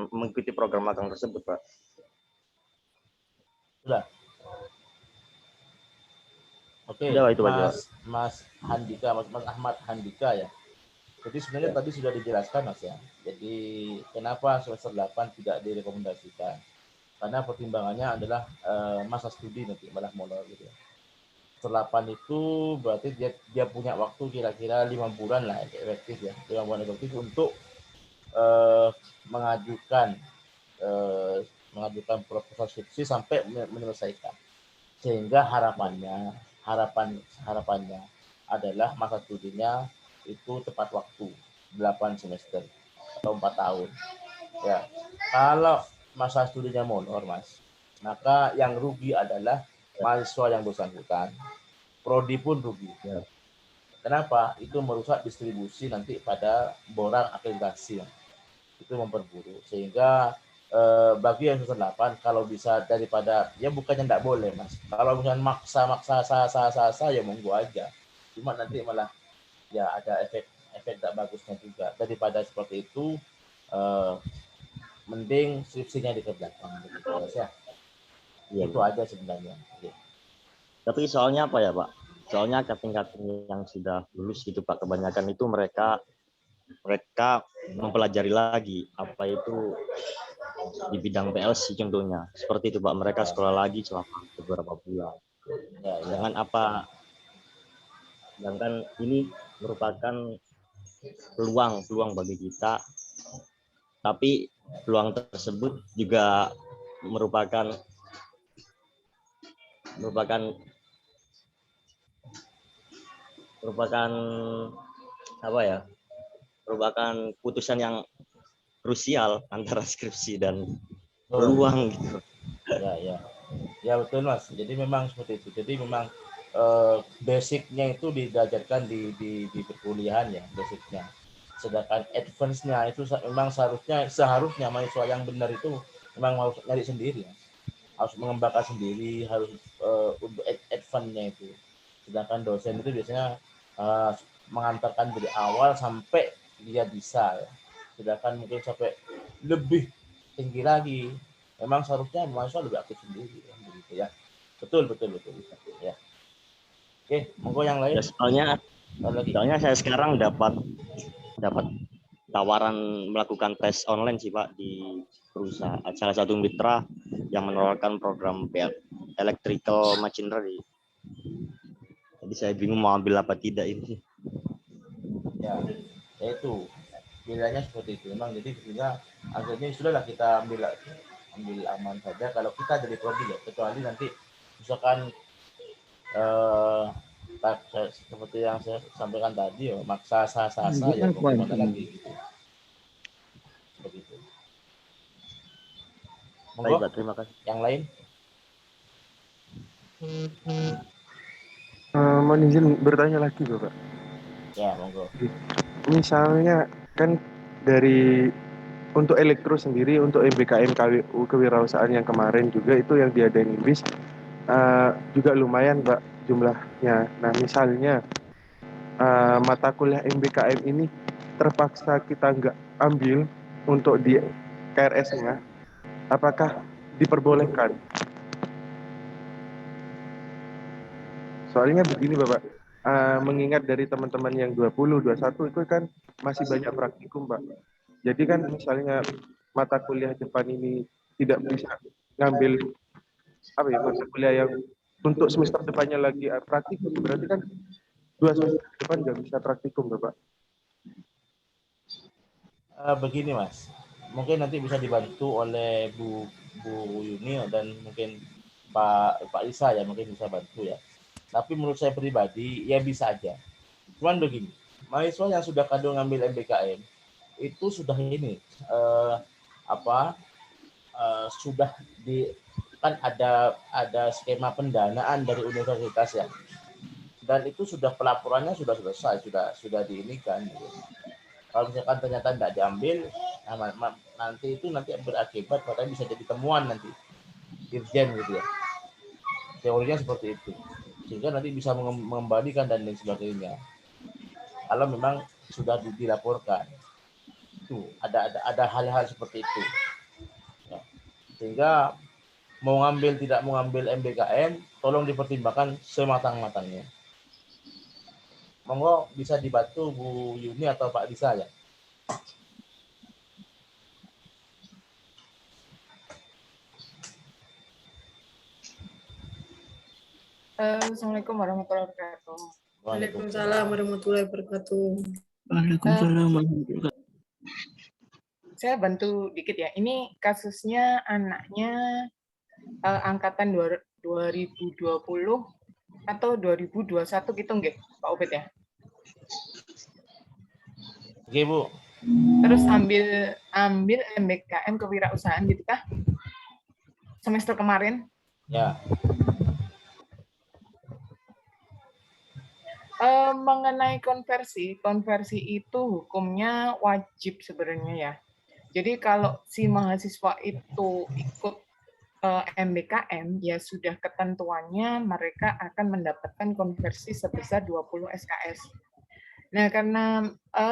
mengikuti program magang tersebut, Pak? Sudah. Oke, Mas Handika, Mas Ahmad Handika ya. Jadi sebenarnya tadi sudah dijelaskan, Mas ya. Jadi kenapa semester 8 tidak direkomendasikan? Karena pertimbangannya adalah masa studi nanti malah molor gitu ya. Semester 8 itu berarti dia punya waktu kira-kira 5 bulan lah efektif ya. 5 bulan efektif untuk mengajukan proposal skripsi sampai menyelesaikan. Sehingga harapannya adalah masa studinya itu tepat waktu 8 semester atau 4 tahun. Ya, kalau masa studinya molor, Mas, maka yang rugi adalah mahasiswa yang bersangkutan, prodi pun rugi. Ya. Kenapa? Itu merusak distribusi nanti pada borang akreditasi. Itu memperburuk. Sehingga bagi yang semester 8 kalau bisa daripada ya bukannya tidak boleh Mas. Kalau misalnya maksa ya monggo aja. Cuma nanti malah ya ada efek tak bagusnya juga. Daripada seperti itu mending skripsinya dikerjakan begitu ya. Iya, Itu aja sebenarnya. Oke. Tapi soalnya apa ya Pak? Soalnya kating-kating yang sudah lulus gitu Pak, kebanyakan itu mereka mempelajari lagi apa itu di bidang PLC contohnya. Seperti itu Pak, mereka sekolah lagi selama beberapa bulan. Ya. Sedangkan ini merupakan peluang bagi kita, tapi peluang tersebut juga merupakan apa ya? Merupakan putusan yang krusial antara skripsi dan peluang gitu. Ya betul Mas. Jadi memang seperti itu. Jadi memang basicnya itu diajarkan di perkuliahan ya, basicnya. Sedangkan advance-nya itu memang seharusnya mahasiswa yang benar itu memang harus nyari sendiri ya. Harus mengembangkan sendiri, harus untuk advance-nya itu. Sedangkan dosen itu biasanya mengantarkan dari awal sampai dia bisa ya. Sedangkan mungkin sampai lebih tinggi lagi. Memang seharusnya mahasiswa lebih aktif sendiri ya, begitu ya. Betul ya. Oke, monggo yang lain. Ya, soalnya saya sekarang dapat tawaran melakukan tes online sih Pak di perusahaan salah satu mitra yang menawarkan program electrical machinery. Jadi saya bingung mau ambil apa tidak ini. Ya itu pilihannya seperti itu memang. Jadi akhirnya sudahlah kita ambil aman saja kalau kita dari prodi ya, kecuali nanti misalkan seperti yang saya sampaikan tadi ya, maksa ya bagaimana lagi gitu. Seperti itu. Monggo. Baik, Pak, terima kasih. Yang lain? Mohon izin bertanya lagi Bapak. Ya, monggo. Misalnya kan dari untuk elektro sendiri, untuk MBKM kewirausahaan yang kemarin juga itu yang diadain INBIS juga lumayan Mbak jumlahnya. Nah misalnya mata kuliah MBKM ini terpaksa kita nggak ambil untuk di KRS-nya, apakah diperbolehkan? Soalnya begini Bapak, mengingat dari teman-teman yang 20, 21 itu kan masih banyak praktikum Pak. Jadi kan misalnya mata kuliah depan ini tidak bisa ngambil mata kuliah yang untuk semester depannya lagi praktikum, berarti kan 2 semester depan nggak bisa praktikum Bapak. Begini Mas, mungkin nanti bisa dibantu oleh Bu Yuni dan mungkin Pak Isa ya, mungkin bisa bantu ya. Tapi menurut saya pribadi ya bisa aja. Cuman begini, mahasiswa yang sudah kadung ngambil MBKM itu sudah ini sudah kan ada skema pendanaan dari universitas ya, dan itu sudah pelaporannya sudah selesai, sudah diinikan gitu. Kalau misalkan ternyata tidak diambil, nanti berakibat pada bisa jadi temuan nanti dirjen gitu ya, teorinya seperti itu, sehingga nanti bisa mengembalikan dan lain sebagainya kalau memang sudah dilaporkan. Itu ada hal-hal seperti itu ya. Sehingga mau ngambil tidak mau ngambil MBKM tolong dipertimbangkan sematang-matangnya. Monggo bisa dibantu Bu Yuni atau Pak Disa ya. Assalamualaikum warahmatullahi wabarakatuh. Waalaikumsalam warahmatullahi wabarakatuh. Waalaikumsalam warahmatullahi wabarakatuh. Saya bantu dikit ya. Ini kasusnya anaknya angkatan 2020 atau 2021 gitu nggih, Pak Ubed ya? Oke, Bu. Terus ambil MBKM kewirausahaan gitu kah? Semester kemarin? Ya. Mengenai konversi itu hukumnya wajib sebenarnya ya. Jadi kalau si mahasiswa itu ikut MBKM, ya sudah ketentuannya mereka akan mendapatkan konversi sebesar 20 SKS. Nah, karena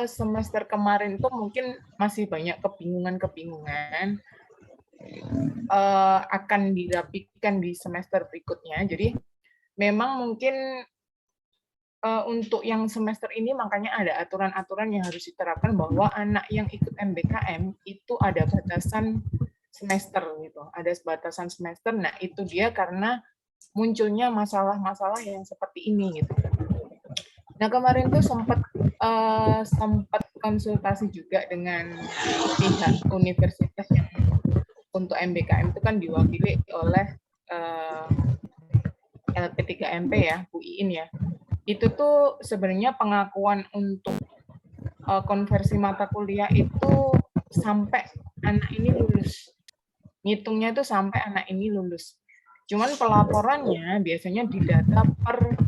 semester kemarin itu mungkin masih banyak kebingungan akan dirapikan di semester berikutnya. Jadi memang mungkin untuk yang semester ini makanya ada aturan-aturan yang harus diterapkan bahwa anak yang ikut MBKM itu ada batasan semester gitu, ada batasan semester. Nah, itu dia karena munculnya masalah-masalah yang seperti ini gitu. Nah, kemarin tuh sempat konsultasi juga dengan pihak universitas yang untuk MBKM itu kan diwakili oleh LP3MP ya, Bu Iin ya. Itu tuh sebenarnya pengakuan untuk konversi mata kuliah itu sampai anak ini lulus. Ngitungnya itu sampai anak ini lulus. Cuman pelaporannya biasanya didata per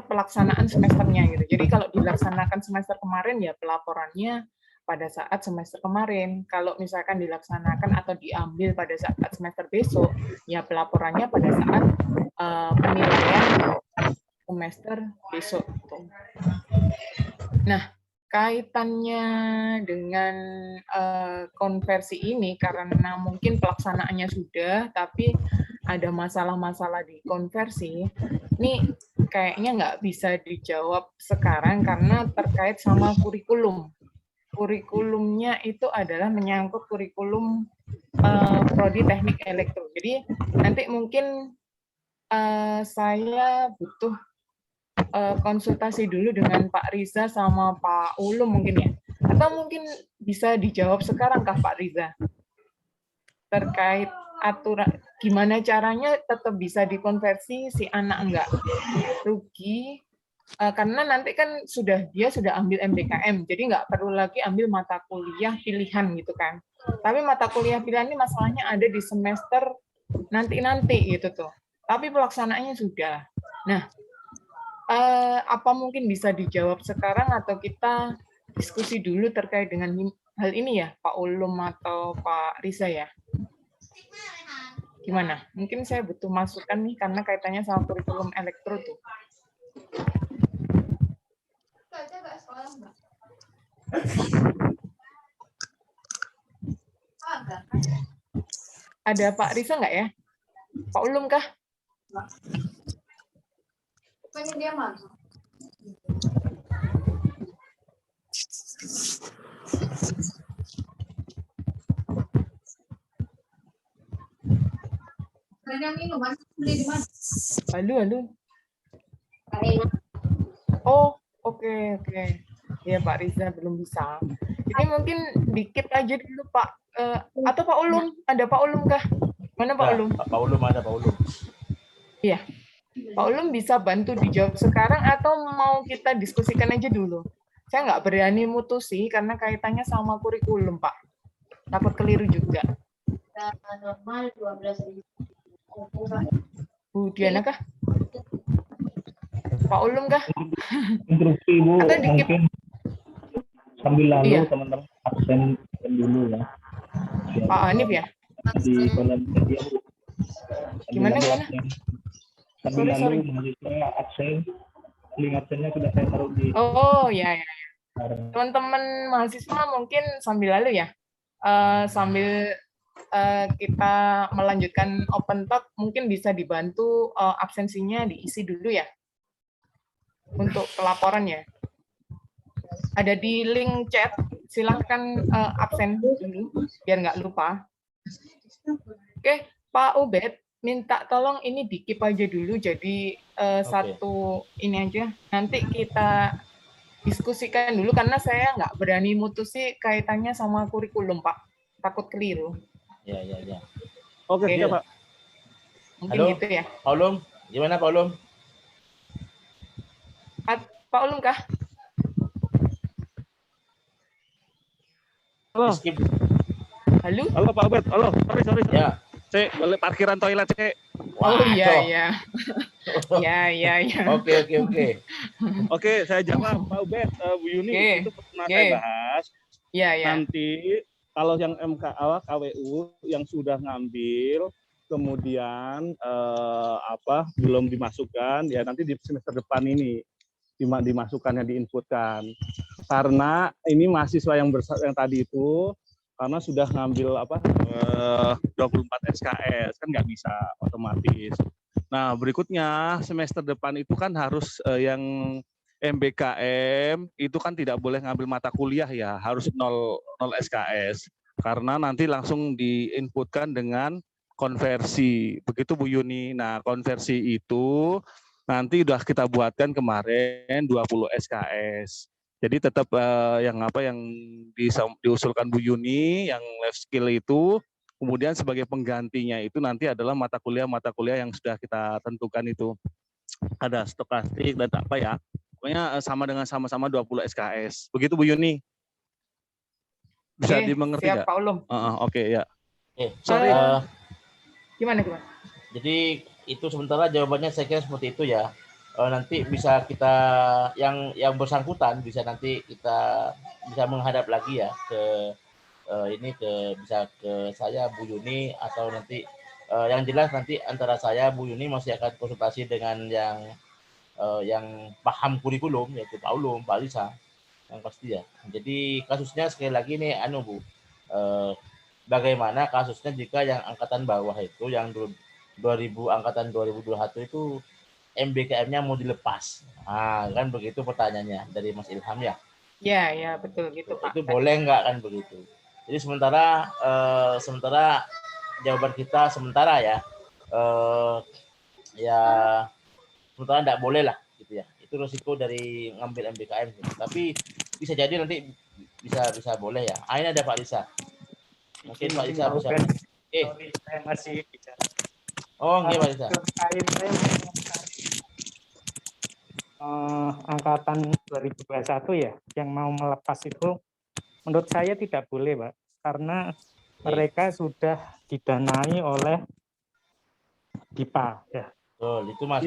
pelaksanaan semesternya gitu. Jadi kalau dilaksanakan semester kemarin ya pelaporannya pada saat semester kemarin. Kalau misalkan dilaksanakan atau diambil pada saat semester besok, ya pelaporannya pada saat penilaian semester besok. Nah, kaitannya dengan konversi ini karena mungkin pelaksanaannya sudah, tapi ada masalah-masalah di konversi, ini kayaknya nggak bisa dijawab sekarang karena terkait sama kurikulum. Kurikulumnya itu adalah menyangkut kurikulum prodi teknik elektro. Jadi nanti mungkin saya butuh konsultasi dulu dengan Pak Riza sama Pak Ulum mungkin ya. Atau mungkin bisa dijawab sekarang Kak Pak Riza. Terkait aturan, gimana caranya tetap bisa dikonversi si anak enggak rugi. Karena nanti kan dia sudah ambil MBKM, jadi nggak perlu lagi ambil mata kuliah pilihan gitu kan. Tapi mata kuliah pilihan ini masalahnya ada di semester nanti gitu tuh. Tapi pelaksanaannya sudah. Nah, apa mungkin bisa dijawab sekarang atau kita diskusi dulu terkait dengan hal ini ya, Pak Ulum atau Pak Riza ya? Gimana? Mungkin saya butuh masukan nih karena kaitannya sama kurikulum elektro tuh. Ada Pak Riza nggak ya? Pak Ulum kah? Ini dia masuk. Minuman beli di mana? Halo. Oh, oke. Ya Pak Riza belum bisa. Jadi mungkin dikit aja dulu Pak. Atau Pak Ulum, ada Pak Ulum kah? Mana Pak Ulum? Pak Ulum ada Pak Ulum. Iya. Pak Ulum bisa bantu dijawab sekarang atau mau kita diskusikan aja dulu? Saya nggak berani mutusi karena kaitannya sama kurikulum, Pak. Takut keliru juga. Normal 12.000. Bu Diana kah? Pak Ulum kah? Instruksi Bu, Atau dikit? mungkin sambil lalu Iya. teman-teman absen dulu ya. Pak Hanif ya? Di kolom media Bu. Gimana? Sambil lalu Sorry. mahasiswa absen, link absennya sudah saya taruh di. Oh, ya. Teman-teman mahasiswa mungkin sambil lalu ya. Sambil kita melanjutkan open talk, mungkin bisa dibantu absensinya diisi dulu ya. Untuk pelaporan ya. Ada di link chat, silahkan absen dulu, biar nggak lupa. Oke, Pak Ubed, minta tolong ini di-keep aja dulu, jadi satu ini aja. Nanti kita diskusikan dulu, karena saya nggak berani mutusi kaitannya sama kurikulum, Pak. Takut keliru. Ya. Oke, Oke. siap Pak. Mungkin Halo? gitu ya. Pak Ulum, gimana Pak Ulum? Pak Ulum kah? Halo, Halo? Pak Ubed. Halo, sorry. Ya. Cek, balik parkiran toilet, Cek. Oh iya, Waduh. iya. Iya, iya, iya. Oke. Oke, saya jawab Pak Ubed, Bu Yuni, Oke, itu pernah oke. saya bahas. Iya, iya. Nanti kalau yang KWU yang sudah ngambil kemudian belum dimasukkan, ya nanti di semester depan ini dimasukkannya, diinputkan. Karena ini mahasiswa yang tadi itu karena sudah ngambil 24 SKS kan nggak bisa otomatis. Nah, berikutnya semester depan itu kan harus yang MBKM itu kan tidak boleh ngambil mata kuliah ya, harus 0 SKS. Karena nanti langsung diinputkan dengan konversi. Begitu Bu Yuni. Nah, konversi itu nanti udah kita buatkan kemarin 20 SKS. Jadi tetap yang diusulkan Bu Yuni yang life skill itu, kemudian sebagai penggantinya itu nanti adalah mata kuliah yang sudah kita tentukan itu. Ada stokastik dan apa ya. Pokoknya sama-sama 20 SKS. Begitu Bu Yuni. Bisa Oke, dimengerti siap nggak? Pak Ulum. Oke, ya. Sorry. Gimana? Jadi itu sementara jawabannya saya kira seperti itu ya. Nanti bisa kita yang bersangkutan bisa nanti kita bisa menghadap lagi ya ke bisa ke saya Bu Yuni, atau nanti yang jelas nanti antara saya Bu Yuni masih akan konsultasi dengan yang paham kurikulum, yaitu Pak Ulum, Pak Lisa yang pasti ya. Jadi kasusnya sekali lagi nih Bu, bagaimana kasusnya jika yang angkatan bawah itu yang 2000 angkatan 2021 itu MBKM-nya mau dilepas. Nah, kan begitu pertanyaannya dari Mas Ilham ya. Ya, betul gitu Pak. Itu boleh nggak kan begitu. Jadi sementara jawaban kita sementara ya sementara nggak boleh lah gitu ya. Itu risiko dari ngambil MBKM gitu. Tapi bisa jadi nanti bisa boleh ya. Ini ada Pak Lisa. Mungkin Pak Lisa bisa. Sorry, saya masih bicara. Oh, nggih Pak Lisa. Terkait angkatan 2021 ya, yang mau melepas itu, menurut saya tidak boleh, Pak, karena mereka sudah didanai oleh DIPA. Ya. Betul, itu Mas.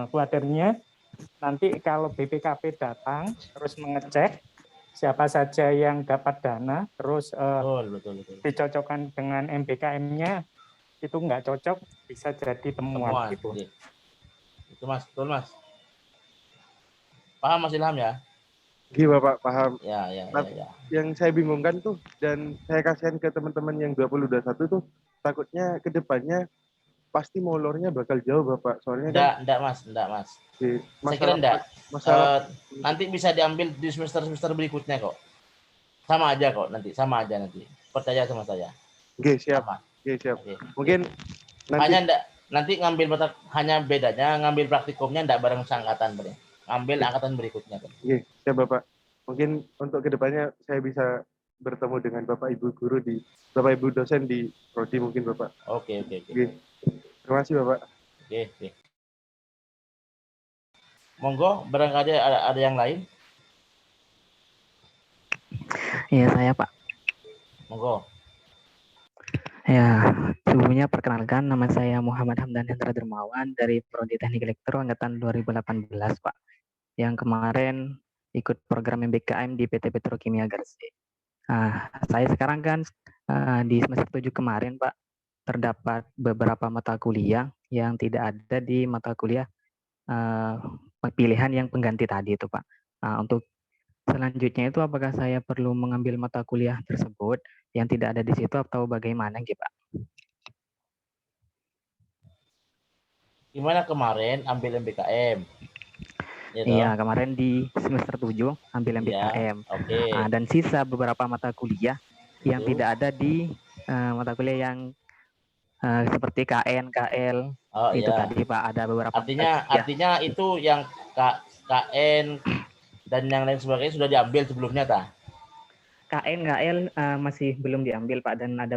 Khawatirnya nanti kalau BPKP datang terus mengecek siapa saja yang dapat dana, terus betul. dicocokkan dengan MBKM-nya, itu nggak cocok, bisa jadi temuan. Gitu. Itu Mas, betul Mas. Paham Mas Ilham ya? Iya Bapak, paham. Ya. Yang saya bingungkan tuh, dan saya kasihan ke teman-teman yang 2021 tuh, takutnya ke depannya pasti molornya bakal jauh Bapak. Soalnya enggak Mas. Saya kira enggak. Nanti bisa diambil di semester berikutnya kok. Sama aja nanti. Percaya sama saya. Oke, siap. Siap. Okay. Mungkin nanti hanya bedanya ngambil praktikumnya enggak bareng seangkatan, Bre. Ngambil angkatan berikutnya kan. Oke, siap Bapak. Mungkin untuk kedepannya saya bisa bertemu dengan Bapak Ibu guru Bapak Ibu dosen di prodi mungkin Bapak. Oke. Terima kasih Bapak. Oke. Monggo, barangkali ada yang lain. Iya, saya Pak. Monggo. Ya, sebelumnya perkenalkan, nama saya Muhammad Hamdan Hendra Dermawan dari Prodi Teknik Elektro angkatan 2018 Pak. Yang kemarin ikut program MBKM di PT Petrokimia Gresik. Saya sekarang kan di semester 7 kemarin Pak, terdapat beberapa mata kuliah yang tidak ada di mata kuliah pilihan yang pengganti tadi itu Pak. Untuk selanjutnya itu apakah saya perlu mengambil mata kuliah tersebut yang tidak ada di situ atau bagaimana gitu Pak? Gimana kemarin ambil MBKM? Iya, kemarin di semester 7 ambil MBKM. Oke. Dan sisa beberapa mata kuliah yang tidak ada di mata kuliah yang seperti KN, KL, itu tadi Pak, ada beberapa. Artinya itu yang KN dan yang lain sebagainya sudah diambil sebelumnya tak? KN, KL masih belum diambil Pak, dan ada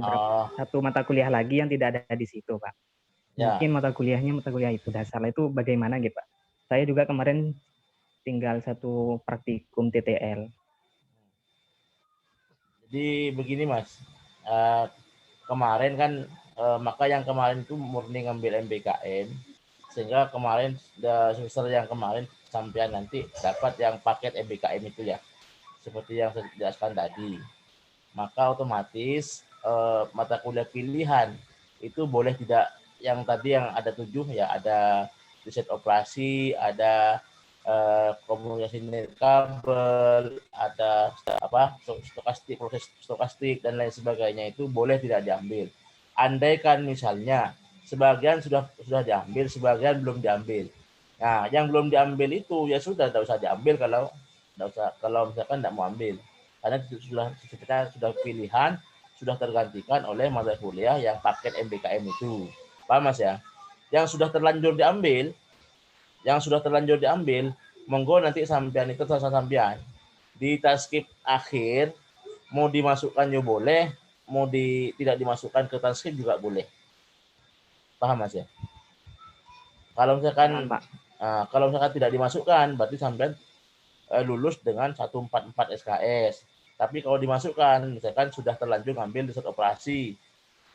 satu mata kuliah lagi yang tidak ada di situ Pak. Mungkin mata kuliah itu dasar itu bagaimana gitu Pak? Saya juga kemarin tinggal satu praktikum TTL. Jadi begini Mas, kemarin kan maka yang kemarin itu murni ngambil MBKM, sehingga kemarin semester yang kemarin sampai nanti dapat yang paket MBKM itu ya, seperti yang saya jelaskan tadi. Maka otomatis mata kuliah pilihan itu boleh tidak, yang tadi yang ada 7 ya, ada riset operasi, ada komunikasi nirkabel, ada stokastik, proses stokastik dan lain sebagainya, itu boleh tidak diambil. Andaikan misalnya sebagian sudah diambil, sebagian belum diambil. Nah, yang belum diambil itu ya sudah tidak usah diambil kalau misalkan tidak mau ambil. Karena sudah pilihan, sudah tergantikan oleh mata kuliah yang paket MBKM itu. Paham Mas ya? Yang sudah terlanjur diambil, monggo nanti sampean itu terserah sampean. Di transkrip akhir mau dimasukkan juga boleh, mau tidak dimasukkan ke transkrip juga boleh. Paham Mas ya? Kalau misalkan tidak dimasukkan, berarti sampean lulus dengan 144 SKS. Tapi kalau dimasukkan, misalkan sudah terlanjur ngambil riset operasi,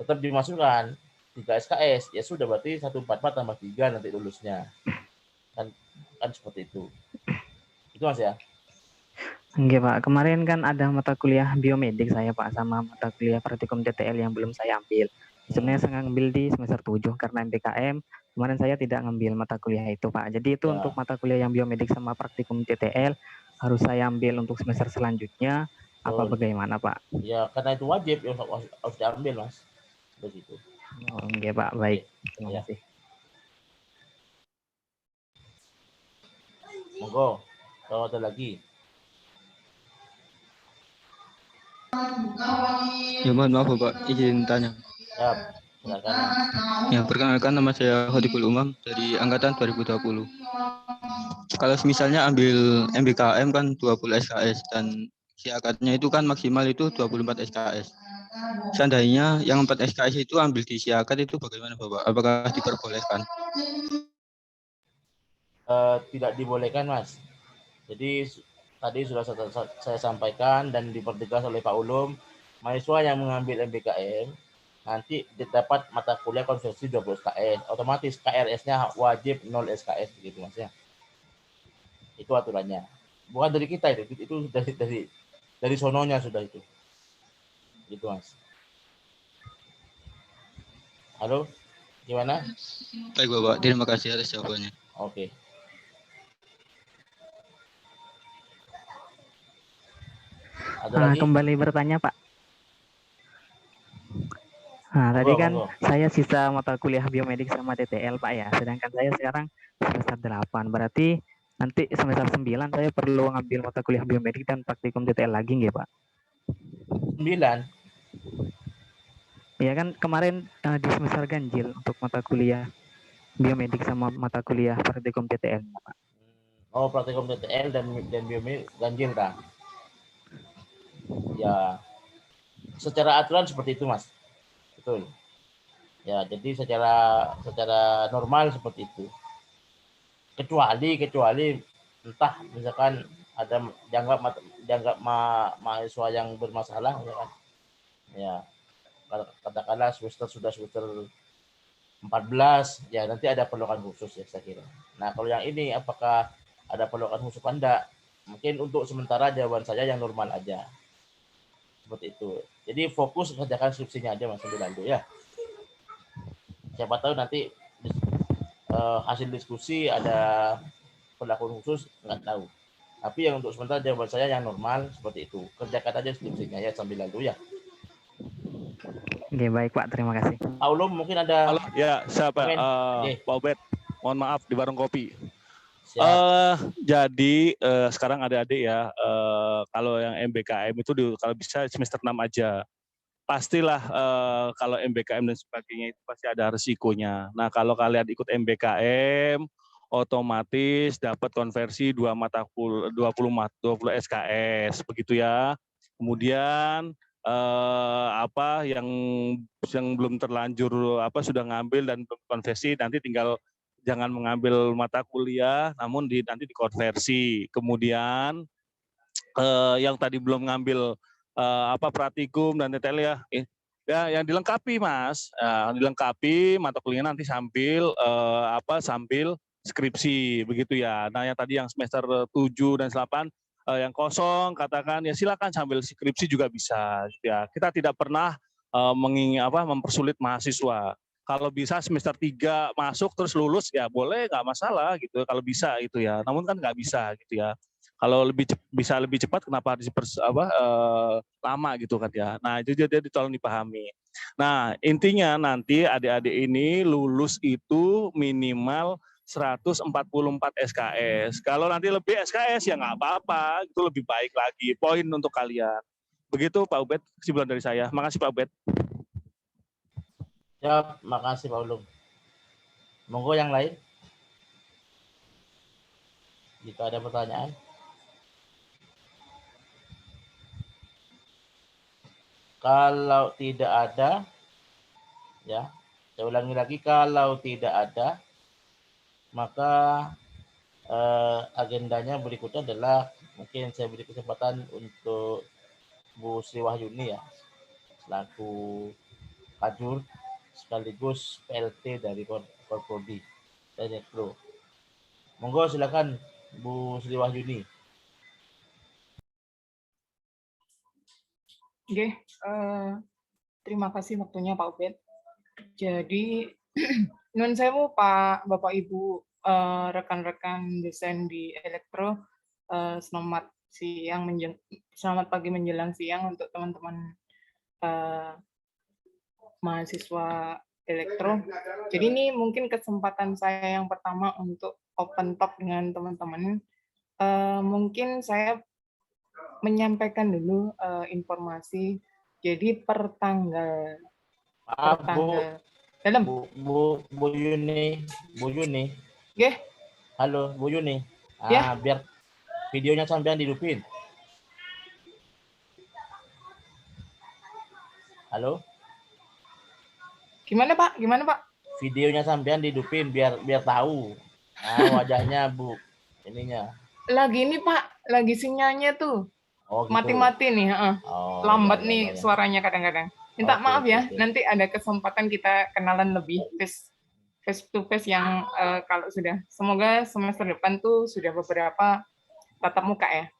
tetap dimasukkan 3 SKS, ya sudah berarti 144 tambah 3 nanti lulusnya. Kan seperti itu. Itu Mas ya. Enggak Pak, kemarin kan ada mata kuliah biomedik saya Pak, sama mata kuliah praktikum TTL yang belum saya ambil. Sebenarnya saya ngambil di semester 7 karena MBKM, kemarin saya tidak ngambil mata kuliah itu Pak. Jadi itu untuk mata kuliah yang biomedik sama praktikum TTL harus saya ambil untuk semester selanjutnya, apa bagaimana Pak? Ya karena itu wajib, harus diambil Mas. Begitu. Oh, enggak Pak, baik. Terima kasih. Monggo, kalau ada lagi. Ya mohon maaf Bapak, izin tanya. Ya, silakan. Ya, perkenalkan nama saya Hodikul Umam dari angkatan 2020. Kalau misalnya ambil MBKM kan 20 SKS dan siakatnya itu kan maksimal itu 24 SKS. Seandainya yang 4 SKS itu ambil di siakat itu bagaimana Bapak? Apakah diperbolehkan? Tidak dibolehkan Mas. Jadi tadi sudah saya sampaikan dan dipertegas oleh Pak Ulum, mahasiswa yang mengambil MBKM nanti dapat mata kuliah konversi 20 SKS, otomatis KRS-nya wajib 0 SKS begitu Mas ya. Itu aturannya. Bukan dari kita itu dari sononya sudah itu. Gitu Mas. Halo, gimana? Baik Bapak, terima kasih atas jawabannya. Oke. Ada lagi? Kembali bertanya Pak. Nah, tadi kan saya sisa mata kuliah biomedik sama TTL Pak ya, sedangkan saya sekarang semester 8. Berarti nanti semester 9 saya perlu ngambil mata kuliah biomedik dan praktikum TTL lagi nggak Pak? 9? Ya kan kemarin di semester ganjil untuk mata kuliah biomedik sama mata kuliah praktikum TTL Pak. Oh, praktikum TTL dan biomedik ganjil kan? Ya, secara aturan seperti itu Mas. Betul. Ya, jadi secara normal seperti itu. Kecuali entah misalkan ada dianggap mahasiswa yang bermasalah misalkan. Ya. Katakanlah semester 14, ya nanti ada perlukan khusus ya saya kira. Nah, kalau yang ini apakah ada perlukan khusus enggak? Mungkin untuk sementara jawaban saya yang normal aja. Seperti itu. Jadi fokus kerjakan skripsinya aja Mas sambil lalu ya. Siapa tahu nanti hasil diskusi ada perlakuan khusus, nggak tahu. Tapi yang untuk sementara jawaban saya yang normal seperti itu. Kerjakan aja skripsinya ya sambil lalu ya. Oke, baik Pak, terima kasih. Pak Ulum mungkin ada. Halo, ya siapa? Pak Ubed, mohon maaf di warung kopi. Jadi sekarang adik-adik ya, kalau yang MBKM itu kalau bisa semester 6 aja. Pastilah kalau MBKM dan sebagainya itu pasti ada resikonya. Nah, kalau kalian ikut MBKM, otomatis dapat konversi 20 SKS, begitu ya. Kemudian apa yang belum terlanjur sudah ngambil dan konversi, nanti tinggal jangan mengambil mata kuliah, namun nanti dikonversi. Kemudian yang tadi belum ngambil praktikum dan TTL ya, Ya, yang dilengkapi Mas, dilengkapi mata kuliah nanti sambil sambil skripsi begitu ya. Nah yang tadi yang semester 7 dan 8 yang kosong katakan ya silakan sambil skripsi juga bisa. Ya kita tidak pernah mempersulit mahasiswa. Kalau bisa semester 3 masuk terus lulus ya boleh, nggak masalah gitu. Kalau bisa itu ya. Namun kan nggak bisa gitu ya. Kalau bisa lebih cepat kenapa harus lama gitu kan ya. Nah itu jadi tolong dipahami. Nah intinya nanti adik-adik ini lulus itu minimal 144 SKS. Kalau nanti lebih SKS ya nggak apa-apa, itu lebih baik lagi. Poin untuk kalian. Begitu Pak Ubed, kesimpulan dari saya. Makasih Pak Ubed. Ya, makasih Pak Ulum. Monggo yang lain. Jika ada pertanyaan. Kalau tidak ada, ya, saya ulangi lagi, kalau tidak ada, maka agendanya berikutnya adalah mungkin saya beri kesempatan untuk Bu Sri Wahyuni ya, selaku Kajur sekaligus PLT dari Korprodi Elektro. Monggo silakan Bu Sri Wahyuni. Oke, terima kasih waktunya Pak Ubed. Jadi, nun sewu Pak, Bapak Ibu, rekan-rekan desain di Elektro, selamat pagi menjelang siang untuk teman-teman mahasiswa Elektro. Jadi ini mungkin kesempatan saya yang pertama untuk open talk dengan teman-teman. Mungkin saya menyampaikan dulu informasi. Jadi Bu Yuni. Nggih. Halo Bu Yuni. Ya. Biar videonya sampean dihidupin. Halo. Gimana Pak? Videonya sampean dihidupin biar tahu. Wajahnya Bu. Ininya. Lagi ini Pak, lagi sinyalnya tuh. Oh, gitu. Mati-mati nih, lambat nih suaranya kadang-kadang. Minta maaf ya, okay. Nanti ada kesempatan kita kenalan lebih face to face yang kalau sudah, semoga semester depan tuh sudah beberapa tatap muka ya.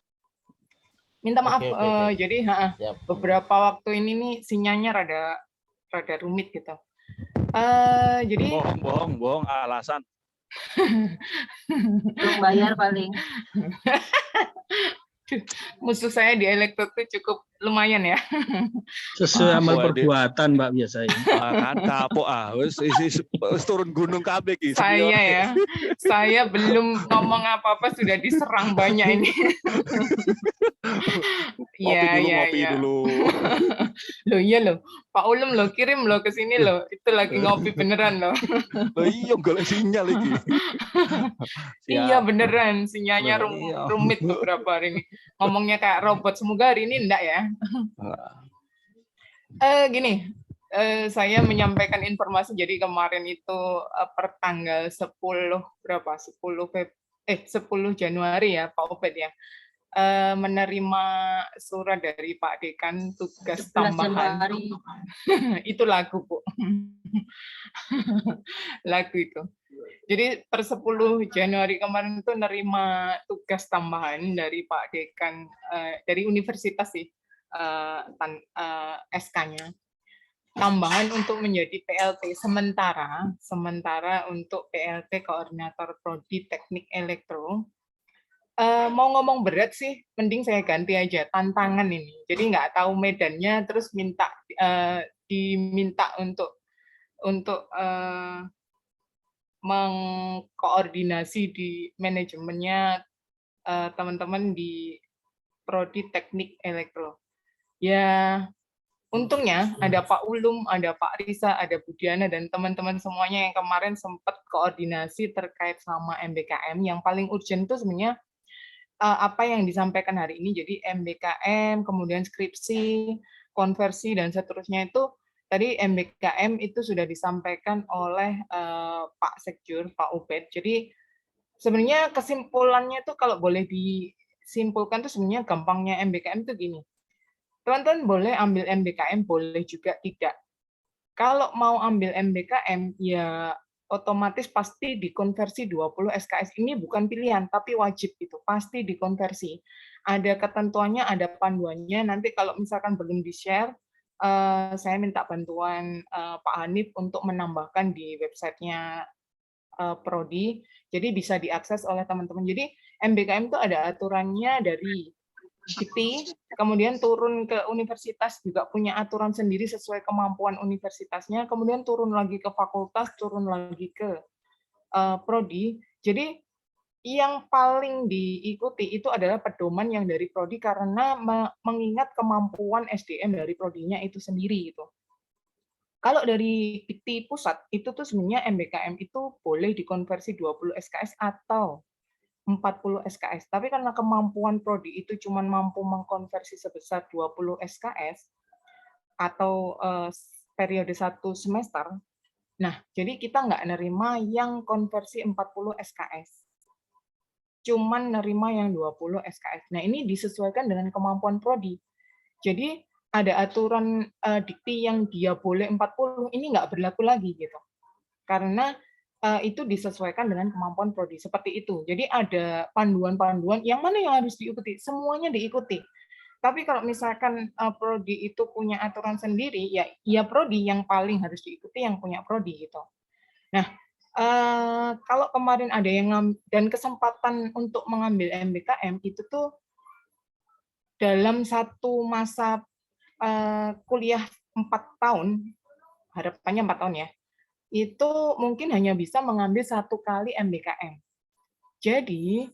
Minta maaf, okay. Jadi beberapa waktu ini nih sinyalnya rada rumit gitu. Jadi bohong alasan. Belum bayar paling. Musuh saya di Elektro itu cukup lumayan ya. Sesuai amal perbuatan Mbak biasanya. Kan kapok wis turun gunung kabeh iki. Saya belum ngomong apa-apa sudah diserang banyak ini. Ngopi dulu. Loh iya loh. Pak Ulum loh kirim loh ke sini loh. Itu lagi ngopi beneran loh. Loh iya golek sinyal iki. Iya beneran, sinyalnya rumit beberapa hari ini. Ngomongnya kayak robot, semoga hari ini enggak ya. Gini, saya menyampaikan informasi, jadi kemarin itu per tanggal 10 Januari ya Pak Ubed ya, menerima surat dari Pak Dekan tugas tambahan. Itu lagu Bu. Lagu itu. Jadi per 10 Januari kemarin itu nerima tugas tambahan dari Pak Dekan dari universitas sih, SK-nya. Tambahan untuk menjadi PLT sementara untuk PLT Koordinator Prodi Teknik Elektro. Mau ngomong berat sih, mending saya ganti aja tantangan ini. Jadi nggak tahu medannya, terus diminta untuk mengkoordinasi di manajemennya teman-teman di Prodi Teknik Elektro. Ya, untungnya ada Pak Ulum, ada Pak Risa, ada Bu Diana, dan teman-teman semuanya yang kemarin sempat koordinasi terkait sama MBKM. Yang paling urgent itu sebenarnya apa yang disampaikan hari ini. Jadi MBKM, kemudian skripsi, konversi, dan seterusnya itu tadi MBKM itu sudah disampaikan oleh Pak Sekjur, Pak Ubed. Jadi sebenarnya kesimpulannya itu kalau boleh disimpulkan itu sebenarnya gampangnya MBKM itu gini. Teman-teman boleh ambil MBKM, boleh juga tidak. Kalau mau ambil MBKM, ya otomatis pasti dikonversi 20 SKS. Ini bukan pilihan, tapi wajib itu. Pasti dikonversi. Ada ketentuannya, ada panduannya. Nanti kalau misalkan belum di-share, saya minta bantuan Pak Hanif untuk menambahkan di websitenya Prodi. Jadi bisa diakses oleh teman-teman. Jadi MBKM itu ada aturannya dari Dikti, kemudian turun ke universitas juga punya aturan sendiri sesuai kemampuan universitasnya, kemudian turun lagi ke fakultas, turun lagi ke prodi. Jadi yang paling diikuti itu adalah pedoman yang dari prodi karena mengingat kemampuan SDM dari prodinya itu sendiri itu. Kalau dari Dikti pusat itu tuh sebenarnya MBKM itu boleh dikonversi 20 SKS atau 40 SKS. Tapi karena kemampuan prodi itu cuma mampu mengkonversi sebesar 20 SKS atau periode 1 semester, nah jadi kita nggak nerima yang konversi 40 SKS. Cuman nerima yang 20 SKS. Nah ini disesuaikan dengan kemampuan prodi. Jadi ada aturan dikti yang dia boleh 40, ini nggak berlaku lagi gitu. Karena itu disesuaikan dengan kemampuan prodi seperti itu. Jadi ada panduan-panduan yang mana yang harus diikuti, semuanya diikuti. Tapi kalau misalkan prodi itu punya aturan sendiri, ya prodi yang paling harus diikuti yang punya prodi gitu. Nah, kalau kemarin ada yang dan kesempatan untuk mengambil MBKM itu tuh dalam satu masa kuliah 4 tahun, harapannya 4 tahun ya, itu mungkin hanya bisa mengambil 1 kali MBKM. Jadi,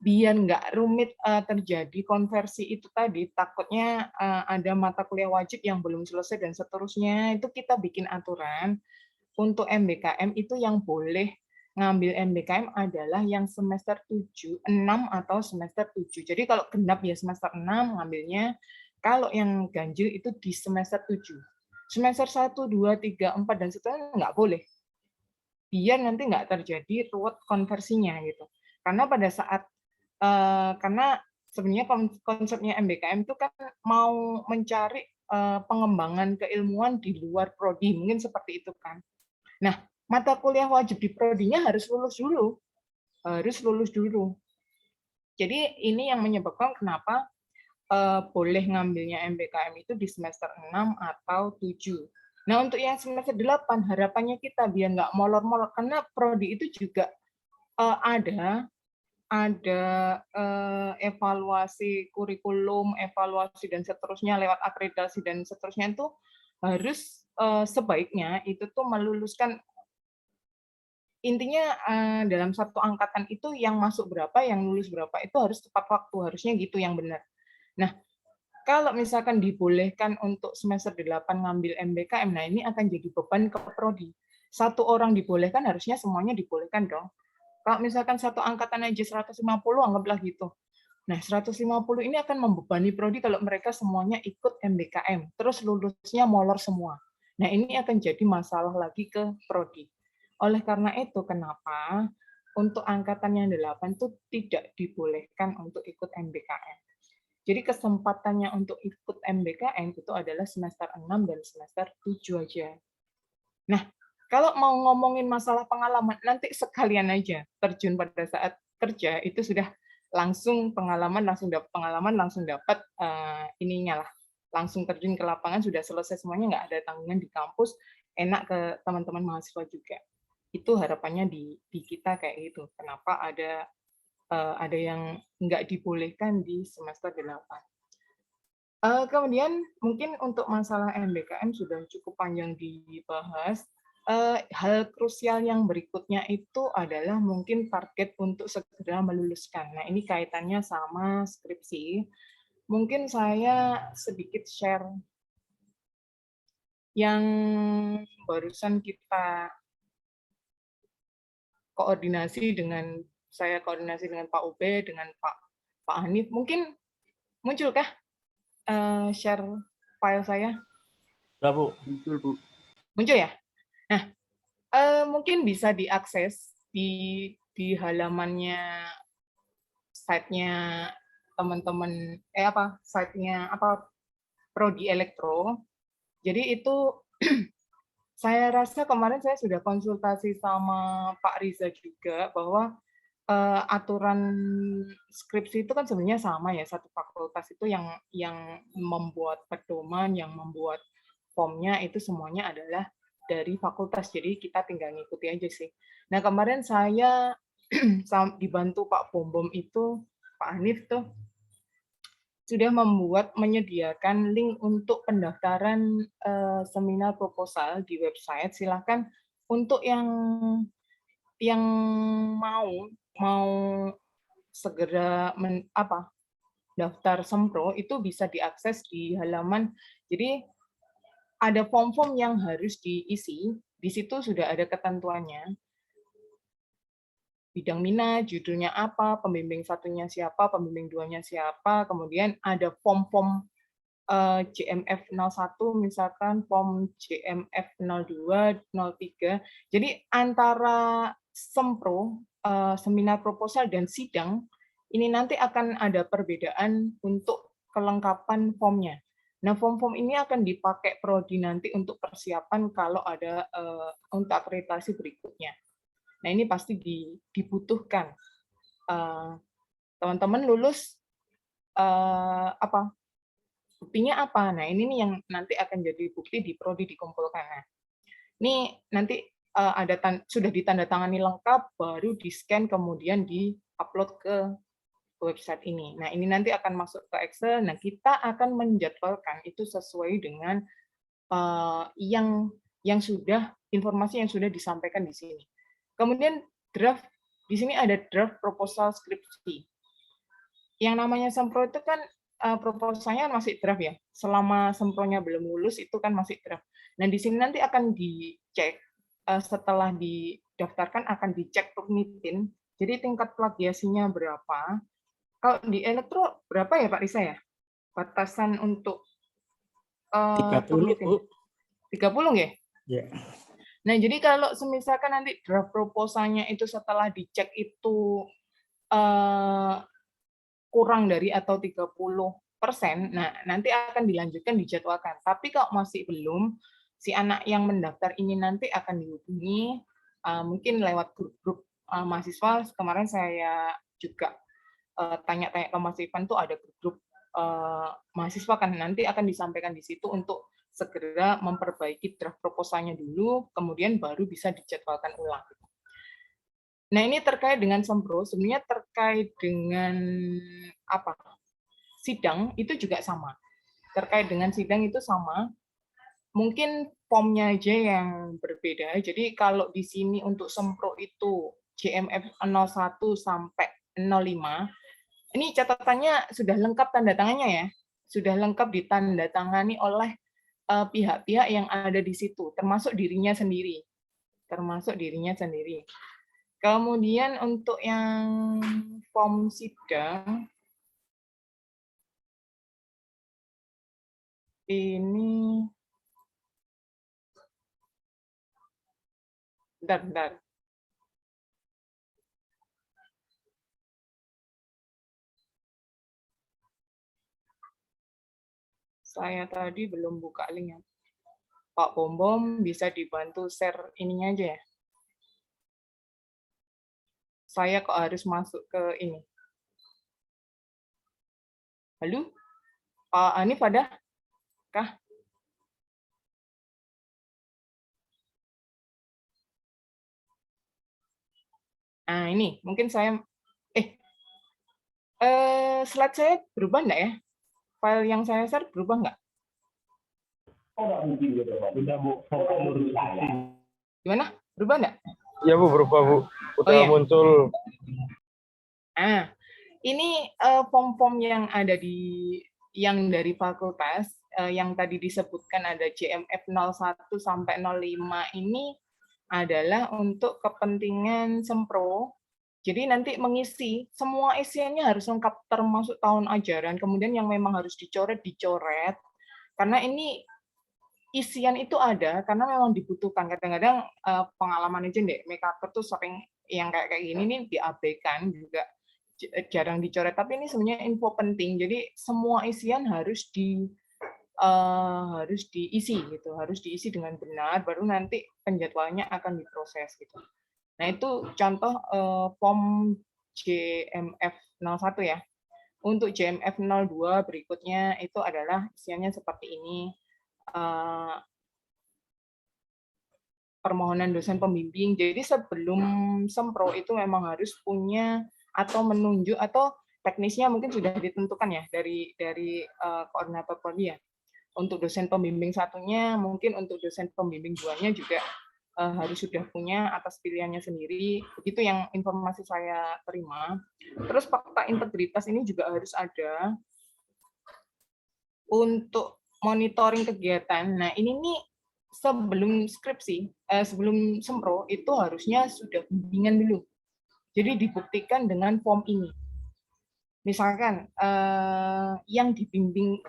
biar nggak rumit terjadi konversi itu tadi, takutnya ada mata kuliah wajib yang belum selesai dan seterusnya, itu kita bikin aturan untuk MBKM itu yang boleh ngambil MBKM adalah yang semester 7, 6 atau semester 7. Jadi kalau genap ya semester 6 ngambilnya, kalau yang ganjil itu di semester 7. Semester 1, 2, 3, 4, dan seterusnya nggak boleh. Biar nanti nggak terjadi ruwet konversinya gitu. Karena pada saat, karena sebenarnya konsepnya MBKM itu kan mau mencari pengembangan keilmuan di luar prodi, mungkin seperti itu kan. Nah, mata kuliah wajib di prodinya harus lulus dulu. Harus lulus dulu. Jadi ini yang menyebabkan kenapa boleh ngambilnya MBKM itu di semester 6 atau 7. Nah, untuk yang semester 8, harapannya kita biar nggak molor-molor, karena prodi itu juga ada evaluasi kurikulum, evaluasi dan seterusnya lewat akreditasi dan seterusnya itu harus sebaiknya itu tuh meluluskan, intinya dalam satu angkatan itu yang masuk berapa, yang lulus berapa, itu harus tepat waktu, harusnya gitu yang benar. Nah, kalau misalkan dibolehkan untuk semester 8 ngambil MBKM, nah ini akan jadi beban ke prodi. 1 orang dibolehkan, harusnya semuanya dibolehkan dong. Kalau misalkan satu angkatan aja 150, anggaplah gitu. Nah, 150 ini akan membebani prodi kalau mereka semuanya ikut MBKM, terus lulusnya molor semua. Nah, ini akan jadi masalah lagi ke prodi. Oleh karena itu, kenapa untuk angkatan yang 8 itu tidak dibolehkan untuk ikut MBKM. Jadi kesempatannya untuk ikut MBKM itu adalah semester 6 dan semester 7 aja. Nah, kalau mau ngomongin masalah pengalaman, nanti sekalian aja terjun pada saat kerja, itu sudah langsung pengalaman, langsung dapat ininya lah. Langsung terjun ke lapangan, sudah selesai semuanya, nggak ada tanggungan di kampus, enak ke teman-teman mahasiswa juga. Itu harapannya di kita kayak gitu. Kenapa ada yang nggak dibolehkan di semester 8. Kemudian mungkin untuk masalah MBKM sudah cukup panjang dibahas. Hal krusial yang berikutnya itu adalah mungkin target untuk segera meluluskan. Nah, ini kaitannya sama skripsi. Mungkin saya sedikit share yang barusan kita koordinasi dengan Pak Ube, dengan Pak Hanif. Mungkin munculkah share file saya? Enggak, Bu. Muncul, Bu. Muncul ya? Nah, mungkin bisa diakses di halamannya site-nya teman-teman, site-nya prodi elektro. Jadi itu saya rasa kemarin saya sudah konsultasi sama Pak Riza juga bahwa aturan skripsi itu kan sebenarnya sama ya, satu fakultas itu yang membuat pedoman, yang membuat formnya itu semuanya adalah dari fakultas, jadi kita tinggal ngikuti aja sih. Nah kemarin saya dibantu Pak Bombom itu, Pak Hanif tuh sudah menyediakan link untuk pendaftaran seminar proposal di website. Silakan untuk yang mau segera daftar Sempro itu bisa diakses di halaman. Jadi ada form-form yang harus diisi, di situ sudah ada ketentuannya. Bidang minat, judulnya apa, pembimbing satunya siapa, pembimbing duanya siapa, kemudian ada form-form JMF 01 misalkan, form JMF 02, 03. Jadi antara Sempro, seminar proposal dan sidang, ini nanti akan ada perbedaan untuk kelengkapan formnya. Nah, form-form ini akan dipakai prodi nanti untuk persiapan kalau ada untuk akreditasi berikutnya. Nah, ini pasti dibutuhkan. Teman-teman lulus buktinya apa? Nah, ini nih yang nanti akan jadi bukti di prodi dikumpulkan. Nah, ini nanti sudah ditandatangani lengkap, baru di-scan kemudian di-upload ke website ini. Nah, ini nanti akan masuk ke Excel. Nah, kita akan menjadwalkan itu sesuai dengan informasi yang sudah disampaikan di sini. Kemudian draft, di sini ada draft proposal skripsi. Yang namanya Sempro itu kan proposalnya masih draft ya. Selama Sempronya belum lulus itu kan masih draft. Nah, di sini nanti akan dicek setelah didaftarkan akan dicek Turnitin. Jadi tingkat plagiasinya berapa? Kalau di elektro berapa ya Pak Risa ya? Batasan untuk 30, Bu. 30 ya? Ya. Nah, jadi kalau semisalkan nanti draft proposalnya itu setelah dicek itu kurang dari atau 30%, nah nanti akan dilanjutkan dijadwalkan. Tapi kalau masih belum, si anak yang mendaftar ini nanti akan dihubungi, mungkin lewat grup-grup mahasiswa. Kemarin saya juga tanya-tanya ke Mas Ivan tuh ada grup mahasiswa kan, nanti akan disampaikan di situ untuk segera memperbaiki draft proposalnya dulu, kemudian baru bisa dijadwalkan ulang. Nah, ini terkait dengan Sempro, sebenarnya terkait dengan sidang itu juga sama. Terkait dengan sidang itu sama, mungkin formnya aja yang berbeda. Jadi kalau di sini untuk Sempro itu JMF 01 sampai 05, ini catatannya sudah lengkap tanda tangannya ya, sudah lengkap ditandatangani oleh pihak-pihak yang ada di situ, termasuk dirinya sendiri. Kemudian untuk yang form sidang, ini, bentar. Saya tadi belum buka linknya. Pak Bombom bisa dibantu share ininya aja ya. Saya kok harus masuk ke ini. Halo? Pak Hanif ada? Kah? Nah, ini mungkin saya slide saya berubah enggak ya? File yang saya share berubah enggak? Udah, Bu. Gimana? Berubah enggak? Ya, Bu, berubah, Bu. Udah iya. muncul. Ini form-form yang ada yang dari fakultas, yang tadi disebutkan ada JMF 01 sampai 05 ini adalah untuk kepentingan Sempro. Jadi nanti mengisi, semua isiannya harus lengkap termasuk tahun ajaran, kemudian yang memang harus dicoret, karena ini isian itu ada, karena memang dibutuhkan. Kadang-kadang pengalaman aja deh, makeup tuh sering yang kayak gini nih diabaikan juga, jarang dicoret, tapi ini sebenarnya info penting, jadi semua isian harus harus diisi gitu, harus diisi dengan benar, baru nanti penjadwalannya akan diproses gitu. Nah itu contoh form JMF 01 ya. Untuk JMF 02 berikutnya itu adalah isiannya seperti ini. Permohonan dosen pembimbing. Jadi sebelum sempro itu memang harus punya atau menunjuk atau teknisnya mungkin sudah ditentukan ya dari koordinator prodi ya. Untuk dosen pembimbing satunya, mungkin untuk dosen pembimbing duanya juga harus sudah punya atas pilihannya sendiri. Begitu yang informasi saya terima. Terus fakta integritas ini juga harus ada untuk monitoring kegiatan. Nah ini nih sebelum skripsi, sebelum sempro itu harusnya sudah bimbingan dulu. Jadi dibuktikan dengan form ini. Misalkan yang dibimbing,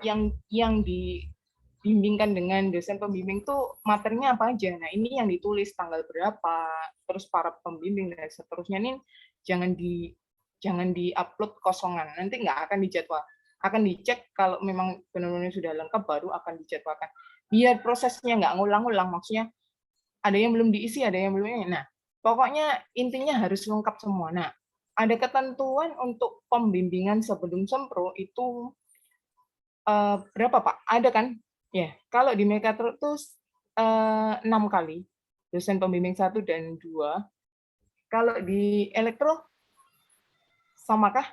yang dibimbingkan dengan dosen pembimbing itu materinya apa aja. Nah ini yang ditulis tanggal berapa, terus para pembimbing dan seterusnya ini jangan di-upload kosongan. Nanti nggak akan dijadwal. Akan dicek kalau memang benar-benar sudah lengkap baru akan dijadwalkan. Biar prosesnya nggak ngulang-ngulang, maksudnya ada yang belum diisi, ada yang belum. Nah, pokoknya intinya harus lengkap semua. Nah, ada ketentuan untuk pembimbingan sebelum sempro itu berapa Pak? Ada kan? Ya, kalau di Mekatruk itu 6 kali dosen pembimbing 1 dan 2. Kalau di elektro samakah?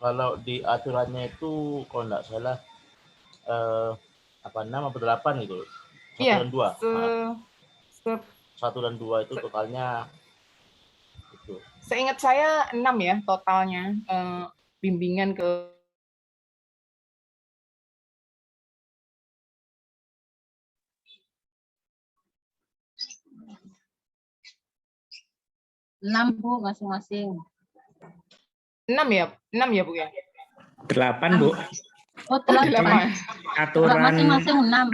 Kalau di aturannya itu kalau nggak salah 6 atau 8 gitu. 1 Iya, dan 2. 1 dan 2 itu totalnya itu. Seingat saya 6 ya totalnya bimbingan ke 6 Bu masing-masing. 6 ya? 6 ya, Bu ya? 8, Bu. Oh, 8. Aturan Masing-masing 6.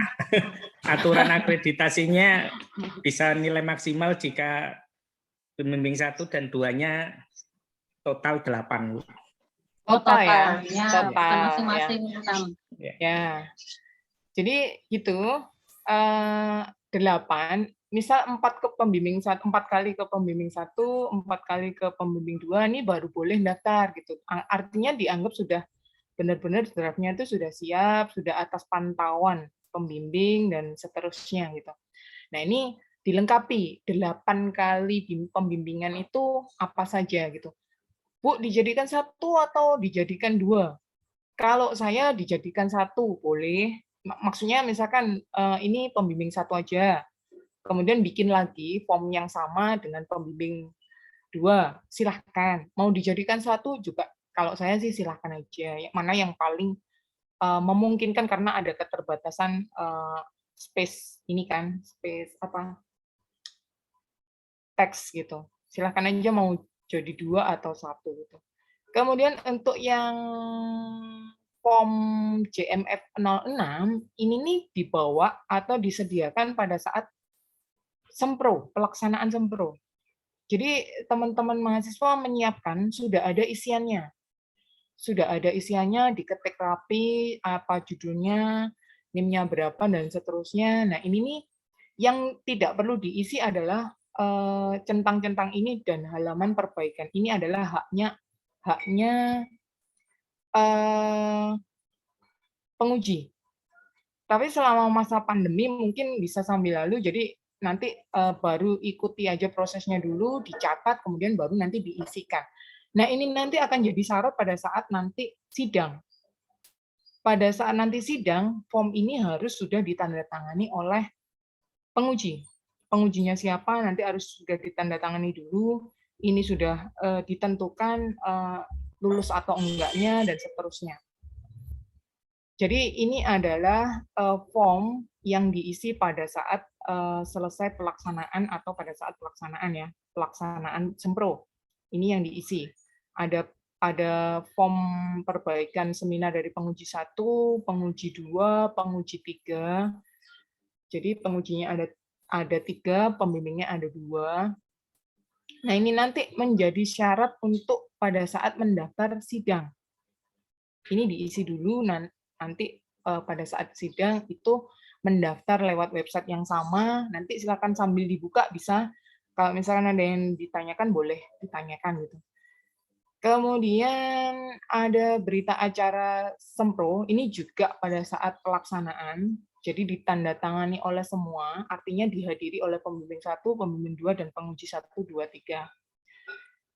Aturan akreditasinya bisa nilai maksimal jika pembimbing 1 dan 2-nya total 8, Bu. Total ya. Ya, Total. bukan masing-masing 6. Ya. Jadi gitu 8, misal 4 ke pembimbing 1, 4 kali ke pembimbing 1, 4 kali ke pembimbing 2 ini baru boleh daftar gitu. Artinya dianggap sudah benar-benar draftnya itu sudah siap, sudah atas pantauan pembimbing dan seterusnya gitu. Nah, ini dilengkapi 8 kali pembimbingan itu apa saja gitu. Bu, dijadikan 1 atau dijadikan 2? Kalau saya dijadikan 1 boleh. Maksudnya misalkan ini pembimbing 1 aja. Kemudian bikin lagi form yang sama dengan pembimbing 2, silahkan. Mau dijadikan 1 juga, kalau saya sih silahkan aja. Mana yang paling memungkinkan karena ada keterbatasan space ini kan, space teks gitu. Silahkan aja mau jadi 2 atau 1 gitu. Kemudian untuk yang form JMF 06 ini nih dibawa atau disediakan pada saat sempro, pelaksanaan sempro. Jadi teman-teman mahasiswa menyiapkan sudah ada isiannya. Sudah ada isiannya, diketik rapi, apa judulnya, NIM-nya berapa, dan seterusnya. Nah ini nih yang tidak perlu diisi adalah centang-centang ini dan halaman perbaikan. Ini adalah haknya penguji. Tapi selama masa pandemi mungkin bisa sambil lalu, jadi nanti baru ikuti aja prosesnya dulu, dicatat, kemudian baru nanti diisikan. Nah ini nanti akan jadi syarat pada saat nanti sidang. Pada saat nanti sidang, form ini harus sudah ditandatangani oleh penguji. Pengujinya siapa nanti harus sudah ditandatangani dulu, ini sudah ditentukan lulus atau enggaknya, dan seterusnya. Jadi ini adalah form yang diisi pada saat selesai pelaksanaan atau pada saat pelaksanaan sempro. Ini yang diisi. Ada form perbaikan seminar dari penguji 1, penguji 2, penguji 3. Jadi pengujinya ada 3, pembimbingnya ada 2. Nah ini nanti menjadi syarat untuk pada saat mendaftar sidang. Ini diisi dulu, nanti pada saat sidang itu mendaftar lewat website yang sama. Nanti silakan sambil dibuka bisa, kalau misalkan ada yang ditanyakan boleh ditanyakan gitu. Kemudian ada berita acara Sempro, ini juga pada saat pelaksanaan, jadi ditandatangani oleh semua, artinya dihadiri oleh pembimbing 1, pembimbing 2, dan penguji 1, 2, 3.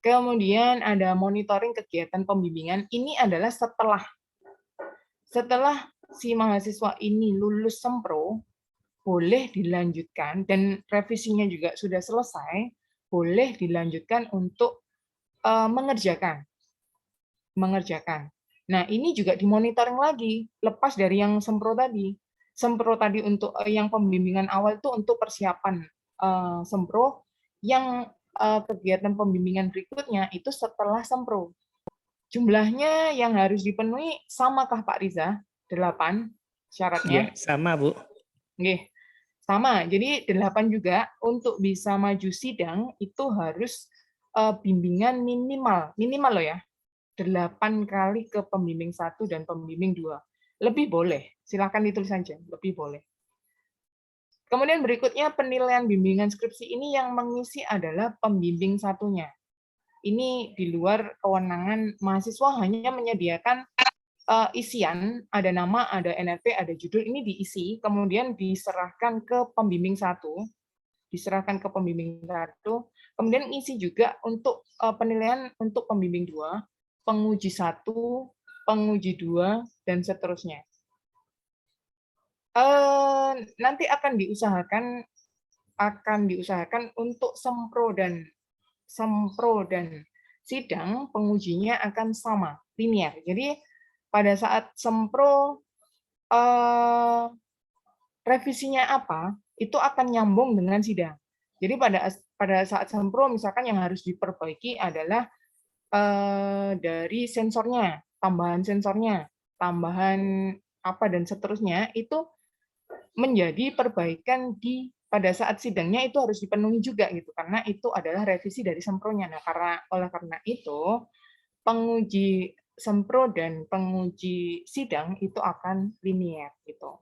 Kemudian ada monitoring kegiatan pembimbingan, ini adalah setelah si mahasiswa ini lulus Sempro, boleh dilanjutkan, dan revisinya juga sudah selesai, boleh dilanjutkan untuk mengerjakan. Nah, ini juga dimonitoring lagi, lepas dari yang Sempro tadi. Sempro tadi untuk yang pembimbingan awal itu untuk persiapan Sempro, yang kegiatan pembimbingan berikutnya itu setelah Sempro. Jumlahnya yang harus dipenuhi samakah Pak Riza? 8 syaratnya? Ya, sama, Bu. Nggih. Sama, jadi 8 juga untuk bisa maju sidang itu harus bimbingan minimal loh ya, 8 kali ke pembimbing 1 dan pembimbing 2. Lebih boleh, silakan ditulis saja, lebih boleh. Kemudian berikutnya penilaian bimbingan skripsi ini yang mengisi adalah pembimbing satunya. Ini di luar kewenangan mahasiswa, hanya menyediakan isian, ada nama, ada NRP, ada judul, ini diisi, kemudian diserahkan ke pembimbing 1, kemudian isi juga untuk penilaian untuk pembimbing 2, penguji 1, penguji 2, dan seterusnya. Nanti akan diusahakan untuk Sempro dan sidang, pengujinya akan sama, linear. Jadi pada saat Sempro revisinya apa, itu akan nyambung dengan sidang. Jadi pada saat Sempro misalkan yang harus diperbaiki adalah dari sensornya, tambahan apa dan seterusnya, itu menjadi perbaikan pada saat sidangnya itu harus dipenuhi juga gitu, karena itu adalah revisi dari Sempronya. Nah, oleh karena itu penguji Sempro dan penguji sidang itu akan linear gitu.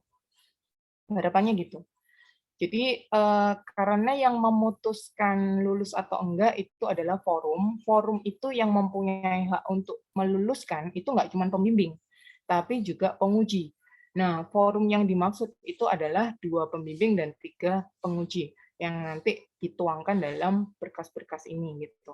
Harapannya gitu. Jadi karena yang memutuskan lulus atau enggak itu adalah forum. Forum itu yang mempunyai hak untuk meluluskan itu enggak cuma pembimbing, tapi juga penguji. Nah, forum yang dimaksud itu adalah 2 pembimbing dan 3 penguji yang nanti dituangkan dalam berkas-berkas ini gitu.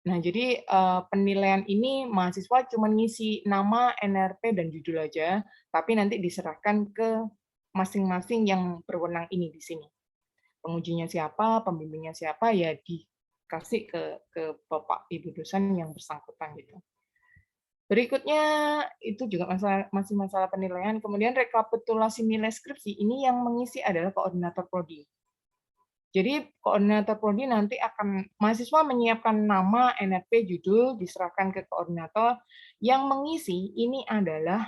Nah, jadi penilaian ini mahasiswa cuma ngisi nama, NRP, dan judul aja, tapi nanti diserahkan ke masing-masing yang berwenang ini di sini. Pengujinya siapa, pembimbingnya siapa, ya dikasih ke Bapak Ibu dosen yang bersangkutan gitu. Berikutnya itu juga masih masalah penilaian. Kemudian rekapitulasi nilai skripsi ini yang mengisi adalah koordinator prodi. Jadi koordinator prodi nanti mahasiswa menyiapkan nama, NRP, judul, diserahkan ke koordinator. Yang mengisi ini adalah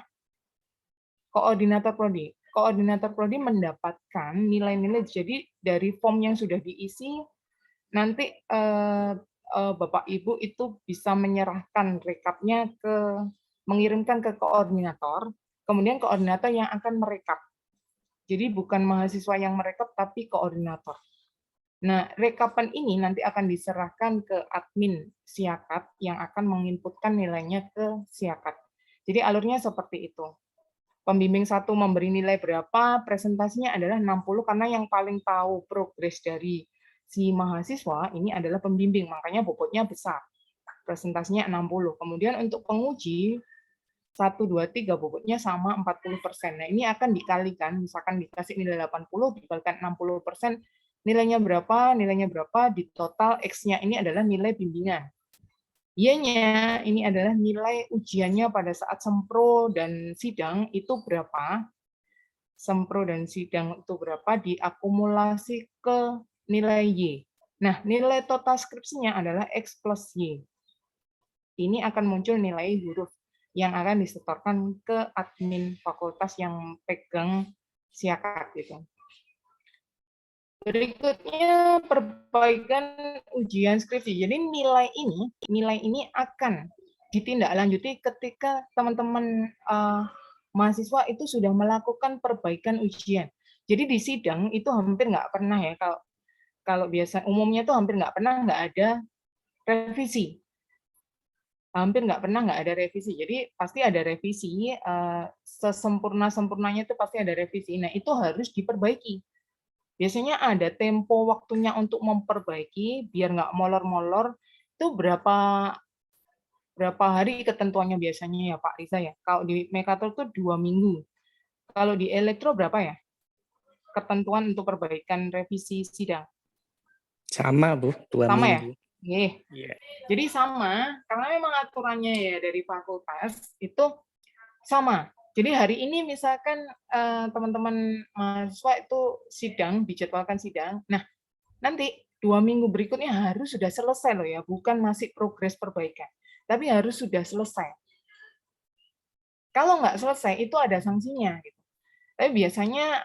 koordinator prodi. Koordinator prodi mendapatkan nilai-nilai, jadi dari form yang sudah diisi, nanti Bapak Ibu itu bisa menyerahkan rekapnya mengirimkan ke koordinator, kemudian koordinator yang akan merekap. Jadi bukan mahasiswa yang merekap, tapi koordinator. Nah, rekapan ini nanti akan diserahkan ke admin Siakat yang akan menginputkan nilainya ke Siakat. Jadi alurnya seperti itu. Pembimbing 1 memberi nilai berapa, presentasinya adalah 60 karena yang paling tahu progres dari si mahasiswa ini adalah pembimbing, makanya bobotnya besar. Presentasinya 60. Kemudian untuk penguji 1, 2, 3 bobotnya sama 40%. Nah, ini akan dikalikan, misalkan dikasih nilai 80, dikalikan 60%, nilainya berapa, di total X-nya ini adalah nilai bimbingan. Y-nya ini adalah nilai ujiannya pada saat Sempro dan sidang itu berapa, Sempro dan sidang itu berapa, diakumulasi ke nilai Y. Nah, nilai total skripsinya adalah X plus Y. Ini akan muncul nilai huruf yang akan disetorkan ke admin fakultas yang pegang Siakat gitu. Berikutnya perbaikan ujian skripsi. Jadi nilai ini akan ditindaklanjuti ketika teman-teman mahasiswa itu sudah melakukan perbaikan ujian. Jadi di sidang itu hampir nggak pernah ya, kalau biasa umumnya tuh hampir nggak pernah nggak ada revisi. Hampir nggak pernah nggak ada revisi. Jadi pasti ada revisi, sesempurna-sempurnanya itu pasti ada revisi. Nah, itu harus diperbaiki. Biasanya ada tempo waktunya untuk memperbaiki, biar nggak molor-molor, itu berapa hari ketentuannya biasanya ya Pak Riza ya? Kalau di Mekatrol itu 2 minggu. Kalau di Elektro berapa ya? Ketentuan untuk perbaikan revisi sidang. Sama Bu, 2 Sama ya? minggu. Iya. Jadi sama, karena memang aturannya ya dari fakultas itu sama. Jadi hari ini misalkan teman-teman mahasiswa itu sidang, dijadwalkan sidang. Nah, nanti 2 minggu berikutnya harus sudah selesai loh ya, bukan masih progres perbaikan, tapi harus sudah selesai. Kalau nggak selesai itu ada sanksinya. Gitu. Tapi biasanya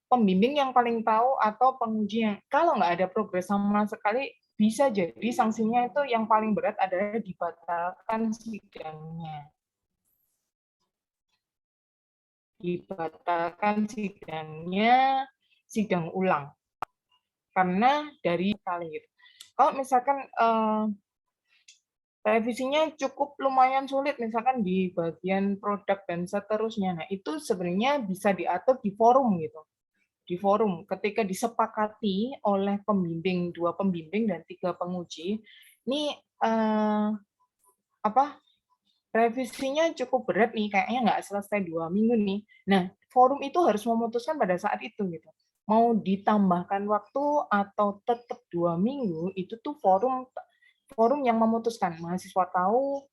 pembimbing yang paling tahu atau penguji yang kalau nggak ada progres sama sekali bisa jadi sanksinya itu yang paling berat adalah dibatalkan sidangnya. Dibatalkan sidangnya, sidang ulang. Karena dari kali gitu. Kalau misalkan revisinya cukup lumayan sulit, misalkan di bagian produk dan seterusnya, nah itu sebenarnya bisa diatur di forum gitu. Di forum ketika disepakati oleh pembimbing, 2 pembimbing dan 3 penguji, ini revisinya cukup berat nih, kayaknya nggak selesai 2 minggu nih. Nah, forum itu harus memutuskan pada saat itu gitu. Mau ditambahkan waktu atau tetap 2 minggu, itu tuh forum yang memutuskan. Mahasiswa tahu,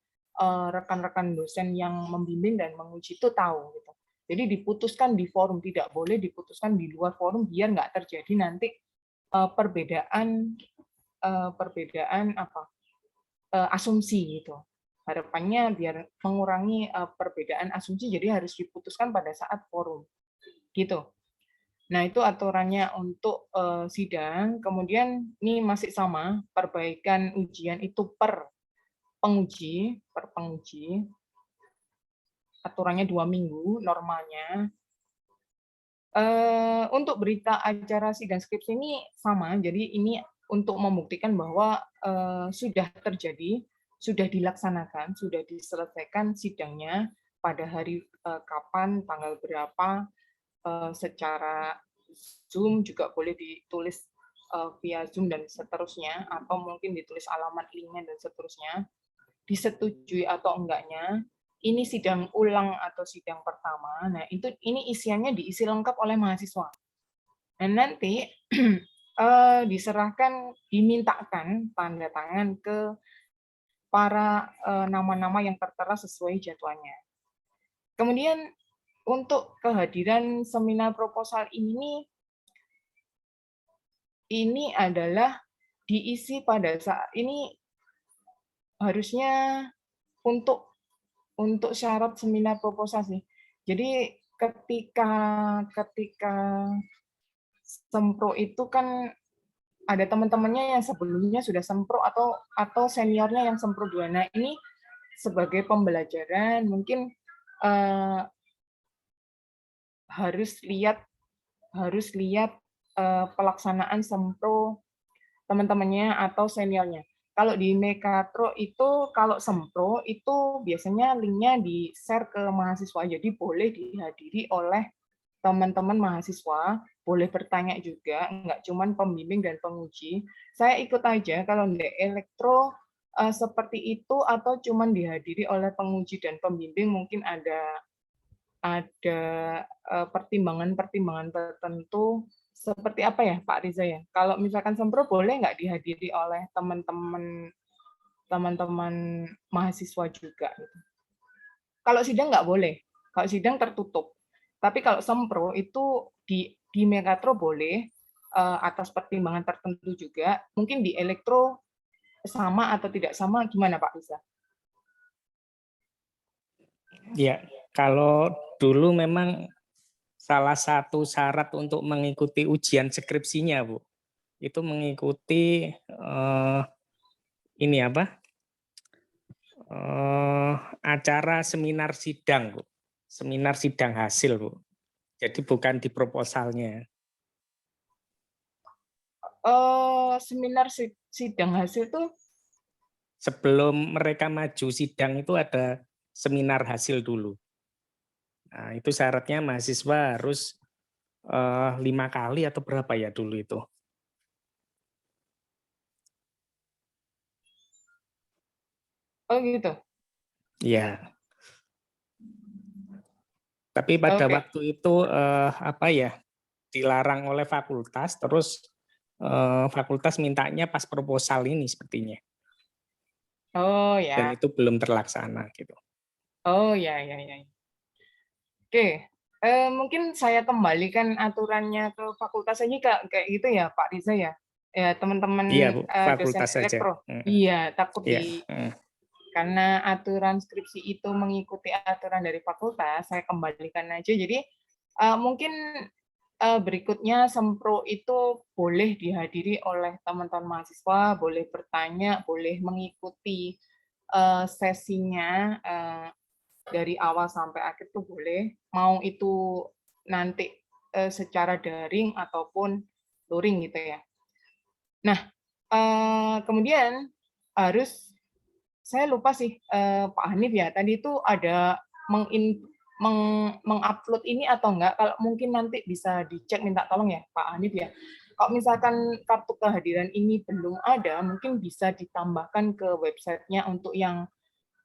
rekan-rekan dosen yang membimbing dan menguji itu tahu gitu. Jadi diputuskan di forum, tidak boleh diputuskan di luar forum biar nggak terjadi nanti perbedaan asumsi gitu. Harapannya biar mengurangi perbedaan asumsi, jadi harus diputuskan pada saat forum, gitu. Nah itu aturannya untuk sidang. Kemudian ini masih sama, perbaikan ujian itu per penguji, aturannya 2 minggu normalnya. Untuk berita acara sidang skripsi ini sama, jadi ini untuk membuktikan bahwa sudah terjadi, sudah dilaksanakan, sudah diselesaikan sidangnya pada hari kapan, tanggal berapa, secara Zoom juga boleh ditulis via Zoom dan seterusnya, atau mungkin ditulis alamat linknya dan seterusnya, disetujui atau enggaknya. Ini sidang ulang atau sidang pertama. Nah, ini isiannya diisi lengkap oleh mahasiswa. Dan nanti diserahkan, dimintakan tanda tangan ke para nama-nama yang tertera sesuai jadwalnya. Kemudian untuk kehadiran seminar proposal ini adalah diisi pada saat ini harusnya untuk syarat seminar proposal sih. Jadi ketika sempro itu kan ada teman-temannya yang sebelumnya sudah sempro atau seniornya yang sempro 2. Nah, ini sebagai pembelajaran mungkin harus lihat pelaksanaan sempro teman-temannya atau seniornya. Kalau di Mekatro itu, kalau sempro itu biasanya linknya di-share ke mahasiswa, jadi boleh dihadiri oleh teman-teman mahasiswa, boleh bertanya juga, nggak cuma pembimbing dan penguji. Saya ikut aja kalau di elektro seperti itu, atau cuma dihadiri oleh penguji dan pembimbing, mungkin ada pertimbangan-pertimbangan tertentu. Seperti apa ya Pak Riza ya? Kalau misalkan sempro boleh nggak dihadiri oleh teman-teman mahasiswa juga? Gitu. Kalau sidang nggak boleh, kalau sidang tertutup. Tapi kalau sempro itu di Mekatro boleh atas pertimbangan tertentu juga. Mungkin di elektro sama atau tidak sama, gimana Pak Riza? Ya, kalau dulu memang salah satu syarat untuk mengikuti ujian skripsinya, Bu, itu mengikuti acara seminar sidang, Bu. Seminar sidang hasil, Bu. Jadi bukan di proposalnya. Seminar sidang hasil tuh Sebelum mereka maju sidang itu ada seminar hasil dulu. Nah, itu syaratnya mahasiswa harus 5 kali atau berapa ya dulu itu. oh gitu. Ya. Tapi pada Oke. waktu itu apa ya, dilarang oleh fakultas, terus fakultas mintanya pas proposal ini sepertinya. Oh Dan ya. itu belum terlaksana gitu. Oh ya. Oke. Mungkin saya kembalikan aturannya ke fakultas aja kayak gitu ya Pak Riza ya. Ya teman-teman Iya, Bu, dosen fakultas saja. elektro. Iya, takut Iya. karena aturan skripsi itu mengikuti aturan dari fakultas, saya kembalikan aja. Jadi mungkin berikutnya sempro itu boleh dihadiri oleh teman-teman mahasiswa, boleh bertanya, boleh mengikuti sesinya dari awal sampai akhir tuh boleh. Mau itu nanti secara daring ataupun luring gitu ya. Nah, kemudian saya lupa sih Pak Hanif ya, tadi itu ada mengupload ini atau enggak, kalau mungkin nanti bisa dicek, minta tolong ya Pak Hanif ya. Kalau misalkan kartu kehadiran ini belum ada, mungkin bisa ditambahkan ke websitenya untuk yang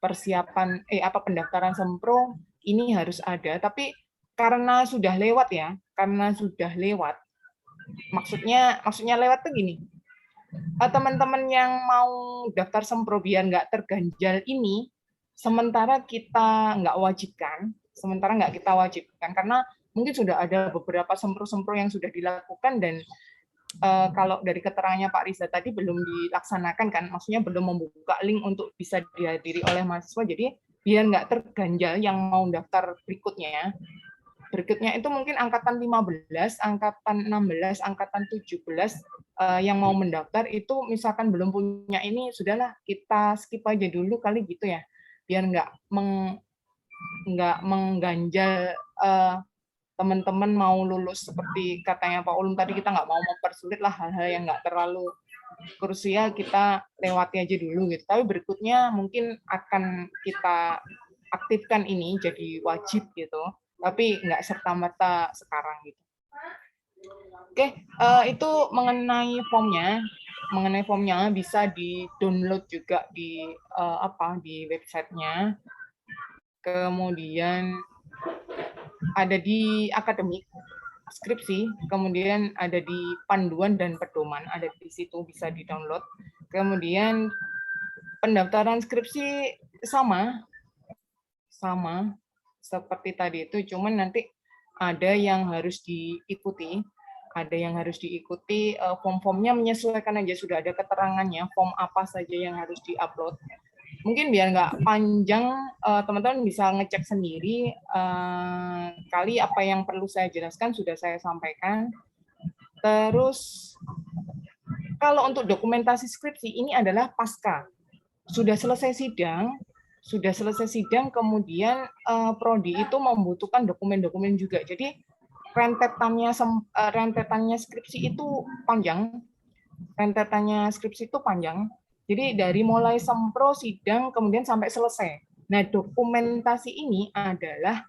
persiapan pendaftaran sempro ini harus ada, tapi karena sudah lewat ya, maksudnya lewat tuh gini, teman-teman yang mau daftar sempro biar nggak terganjal ini, sementara nggak kita wajibkan karena mungkin sudah ada beberapa sempro-sempro yang sudah dilakukan dan kalau dari keterangannya Pak Riza tadi belum dilaksanakan kan, maksudnya belum membuka link untuk bisa dihadiri oleh mahasiswa, jadi biar nggak terganjal yang mau daftar berikutnya itu mungkin angkatan 15, angkatan 16, angkatan 17 yang mau mendaftar itu misalkan belum punya ini, sudahlah kita skip aja dulu kali gitu ya, biar nggak mengganjal teman-teman mau lulus seperti katanya Pak Ulum tadi, kita nggak mau mempersulit lah hal-hal yang nggak terlalu krusial, kita lewati aja dulu gitu. Tapi berikutnya mungkin akan kita aktifkan ini jadi wajib gitu, tapi nggak serta-merta sekarang gitu. Oke, itu mengenai formnya bisa di-download juga di di websitenya. Kemudian ada di akademik skripsi, kemudian ada di panduan dan pedoman, ada di situ bisa di-download. Kemudian pendaftaran skripsi sama seperti tadi itu, cuman nanti ada yang harus diikuti, form-formnya menyesuaikan aja, sudah ada keterangannya, form apa saja yang harus diupload. Mungkin biar nggak panjang, teman-teman bisa ngecek sendiri, kali apa yang perlu saya jelaskan sudah saya sampaikan. Terus, kalau untuk dokumentasi skripsi, ini adalah pasca. Sudah selesai sidang, kemudian prodi itu membutuhkan dokumen-dokumen juga. Jadi, rentetannya skripsi itu panjang. Jadi dari mulai sempro, sidang, kemudian sampai selesai. Nah, dokumentasi ini adalah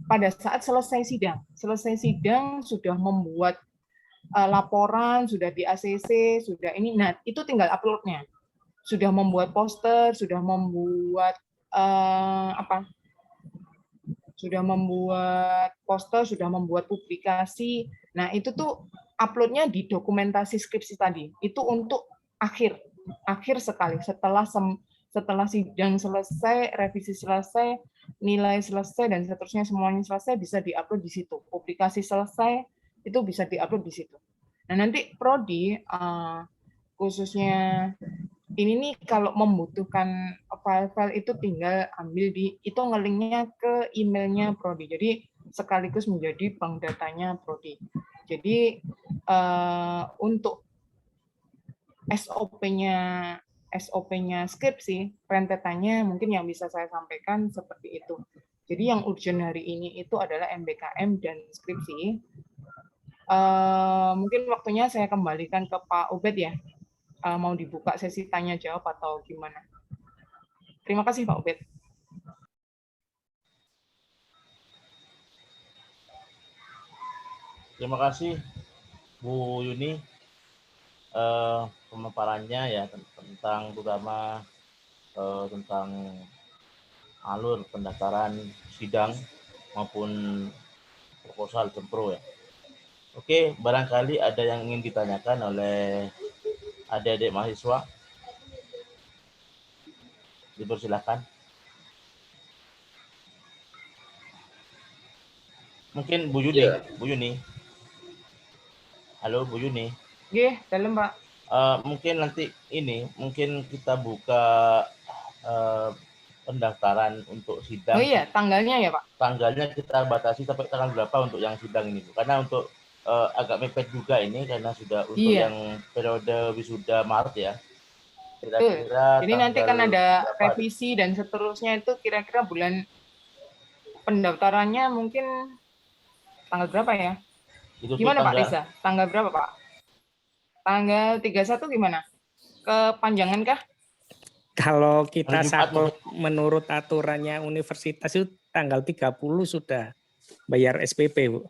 pada saat selesai sidang. Selesai sidang sudah membuat laporan, sudah di ACC, sudah ini. Nah, itu tinggal uploadnya. Sudah membuat poster, sudah membuat sudah membuat publikasi. Nah, itu tuh uploadnya di dokumentasi skripsi tadi. Itu untuk akhir sekali, setelah sidang selesai, revisi selesai, nilai selesai, dan seterusnya semuanya selesai, bisa diupload di situ. Publikasi selesai, itu bisa diupload di situ. Nah, nanti prodi khususnya ini nih kalau membutuhkan file-file itu tinggal ambil itu ngelinknya ke emailnya prodi. Jadi sekaligus menjadi bank datanya prodi. Jadi untuk SOP-nya SOP-nya skripsi, rentetannya mungkin yang bisa saya sampaikan seperti itu. Jadi yang urgent hari ini itu adalah MBKM dan skripsi. Mungkin waktunya saya kembalikan ke Pak Ubed ya. Mau dibuka sesi tanya jawab atau gimana? Terima kasih Pak Ubed. Terima kasih Bu Yuni, pemaparannya ya tentang terutama tentang alur pendaftaran sidang maupun proposal Sempro ya. Oke, barangkali ada yang ingin ditanyakan oleh adik-adik mahasiswa. Dipersilakan. Mungkin Bu Yuni, Bu Yuni. Halo Bu Yuni. Oke, dalam Pak. Mungkin nanti mungkin kita buka pendaftaran untuk sidang. Oh iya, tanggalnya ya Pak? Tanggalnya kita batasi sampai tanggal berapa untuk yang sidang ini, karena untuk agak mepet juga ini karena sudah untuk yang periode wisuda Maret ya. Kira-kira jadi nanti kan ada revisi dan seterusnya, itu kira-kira bulan pendaftarannya mungkin tanggal berapa ya? Itu gimana Pak Riza? Tanggal berapa Pak? Tanggal 31 gimana? Kepanjangan kah? Kalau kita saklek menurut aturannya universitas itu tanggal 30 sudah bayar SPP, Bu.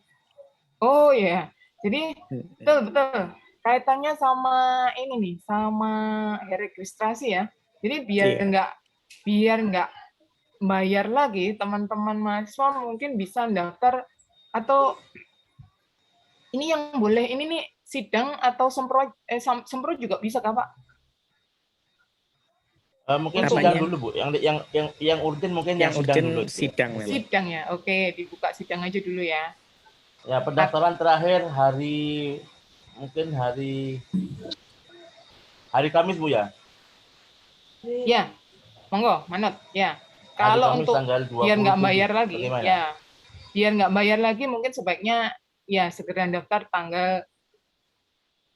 Oh iya. Jadi betul. Kaitannya sama ini nih, sama registrasi ya. Jadi biar nggak bayar lagi, teman-teman mahasiswa mungkin bisa daftar, atau ini yang boleh ini nih sidang atau sempro juga bisa kah Pak? Mungkin sidang dulu Bu, yang urgent mungkin yang sidang dulu. Sidang ya, oke, dibuka sidang aja dulu ya. Ya, pendaftaran terakhir mungkin hari Kamis Bu ya? Ya, monggo, manut ya. Kalau untuk biar nggak bayar lagi, ya, biar nggak bayar lagi, mungkin sebaiknya ya segera daftar tanggal.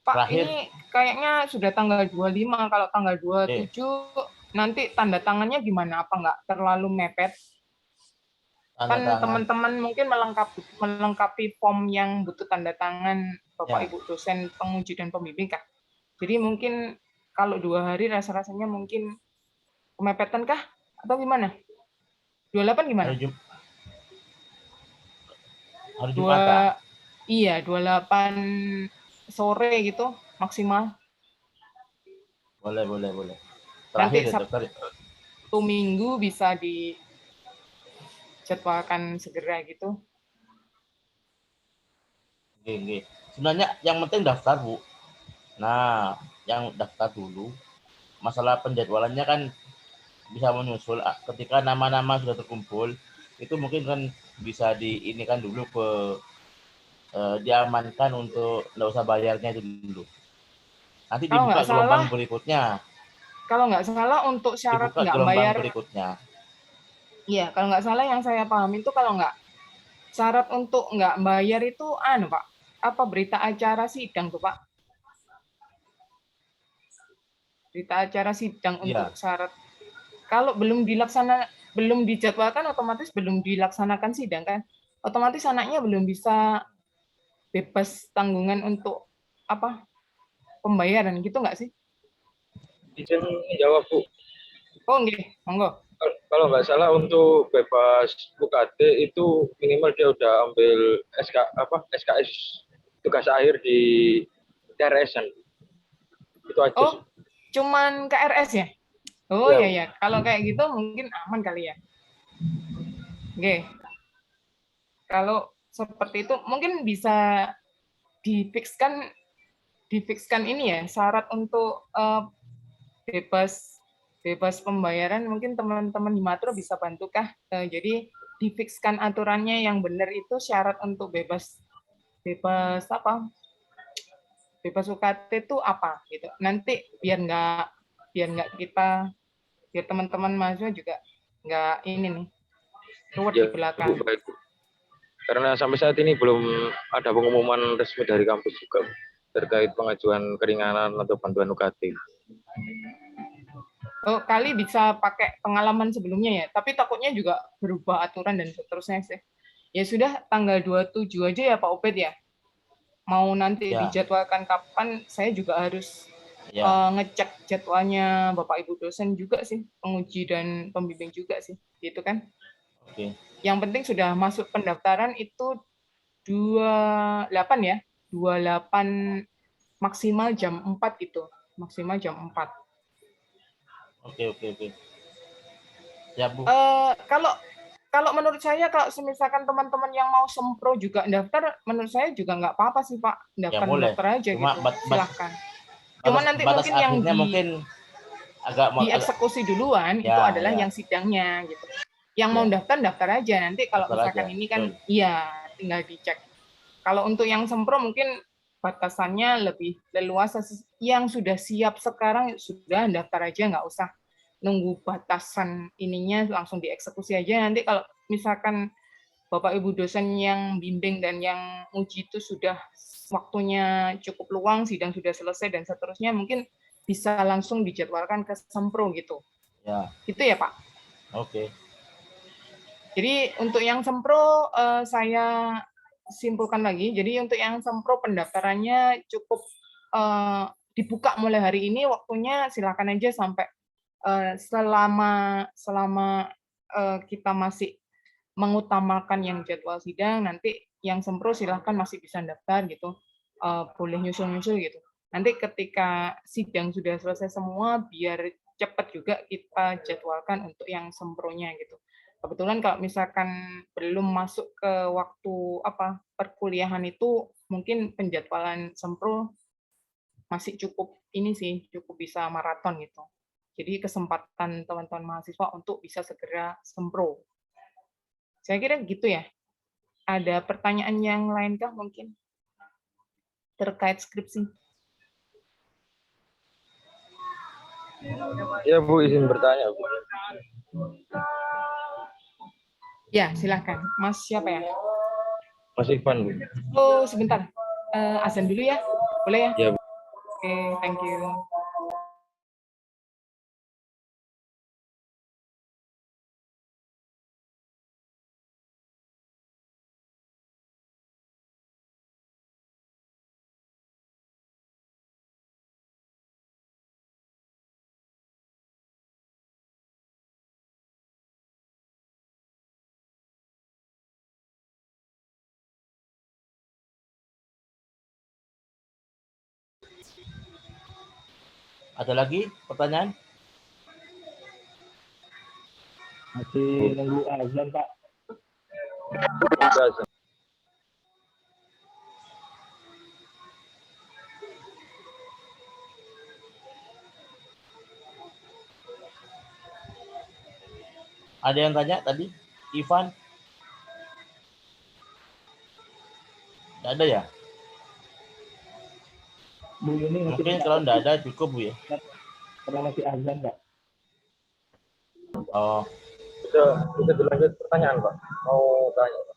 Pak, terakhir. Ini kayaknya sudah tanggal 25, kalau tanggal 27 nanti tanda tangannya gimana? Apa nggak terlalu mepet? Kan teman-teman mungkin melengkapi form yang butuh tanda tangan Bapak Ibu dosen penguji dan pembimbing kah? Jadi mungkin kalau 2 hari rasa-rasanya mungkin kemepetan kah? Atau gimana? 28 gimana? Hari Jumat. Iya, 28 sore gitu maksimal. Boleh. Terakhir nanti Sabtu Minggu bisa dijadwalkan segera gitu. Oke. Sebenarnya yang penting daftar Bu. Nah, yang daftar dulu. Masalah penjadwalannya kan bisa menyusul ketika nama-nama sudah terkumpul, itu mungkin kan bisa diinikan dulu diamankan untuk nggak usah bayarnya itu dulu. Nanti dibuka gelombang berikutnya. Kalau nggak salah untuk syarat nggak bayar berikutnya. Iya, kalau nggak salah yang saya pahami itu kalau nggak syarat untuk nggak bayar itu Pak, apa berita acara sidang tuh Pak? Berita acara sidang untuk syarat. Kalau belum dijadwalkan, otomatis belum dilaksanakan sidang kan? Otomatis anaknya belum bisa bebas tanggungan untuk pembayaran gitu nggak sih? Izin jawab Bu. Oh nggih, monggo. Kalau nggak salah untuk bebas UKT itu minimal dia udah ambil SKS tugas akhir di KRS-an. Itu aja. Oh, cuman KRS ya? Oh ya. Kalau kayak gitu mungkin aman kali ya. Oke. Kalau seperti itu mungkin bisa difikskan ini ya, syarat untuk bebas pembayaran. Mungkin teman-teman di Matro bisa bantukah? Jadi difikskan aturannya yang benar itu syarat untuk bebas UKT itu apa gitu. Nanti biar teman-teman mahasiswa juga nggak ini nih ruwet di belakang. Baik. Karena sampai saat ini belum ada pengumuman resmi dari kampus juga terkait pengajuan keringanan atau bantuan UKT. kali bisa pakai pengalaman sebelumnya ya, tapi takutnya juga berubah aturan dan seterusnya sih. Ya sudah, tanggal 27 aja ya Pak Obed ya. Mau nanti Ya. dijadwalkan kapan, saya juga harus Ya. ngecek jadwalnya Bapak Ibu dosen juga sih, penguji dan pembimbing juga sih, gitu kan. Oke. Yang penting sudah masuk pendaftaran itu 28 ya, 28 maksimal jam 4 itu, maksimal jam 4. Oke. Ya, Bu. Kalau menurut saya, kalau misalkan teman-teman yang mau sempro juga daftar, menurut saya juga nggak apa-apa sih Pak, Ya boleh. daftar aja Cuma gitu, silahkan. Cuma nanti batas mungkin yang akhirnya mungkin agak dieksekusi duluan ya, itu adalah ya. yang sidangnya gitu. Yang mau daftar aja, nanti kalau Daftar misalkan aja, ini kan, betul. iya tinggal dicek. Kalau untuk yang sempro mungkin batasannya lebih leluasa, yang sudah siap sekarang sudah daftar aja, nggak usah nunggu batasan ininya, langsung dieksekusi aja. Nanti kalau misalkan Bapak Ibu dosen yang bimbing dan yang uji itu sudah waktunya cukup luang, sidang sudah selesai dan seterusnya, mungkin bisa langsung dijadwalkan ke sempro gitu. Ya. Gitu ya Pak? Oke. Jadi untuk yang sempro saya simpulkan lagi. Jadi untuk yang sempro pendaftarannya cukup dibuka mulai hari ini, waktunya silakan aja sampai selama kita masih mengutamakan yang jadwal sidang, nanti yang sempro silahkan masih bisa daftar gitu, boleh nyusul-nyusul gitu. Nanti ketika sidang sudah selesai semua, biar cepat juga kita jadwalkan untuk yang sempronya gitu. Kebetulan kalau misalkan belum masuk ke waktu perkuliahan itu, mungkin penjadwalan sempro masih cukup ini sih, cukup bisa maraton gitu. Jadi kesempatan teman-teman mahasiswa untuk bisa segera sempro. Saya kira gitu ya. Ada pertanyaan yang lainkah mungkin terkait skripsi? Ya Bu, izin bertanya Bu. Ya, silakan. Mas siapa ya? Mas Ivan Bu. Oh, sebentar. Azan dulu ya. Boleh ya? Ya Bu. Oke, thank you. Ada lagi pertanyaan? Masih nunggu azan, Pak. Azan. Ada yang tanya tadi? Ivan? Tidak ada ya? Bu Yuni masih Mungkin kalau tidak ada cukup Bu ya. karena masih azan, Pak. Oh. Bisa dilanjut pertanyaan Pak. Mau tanya Pak.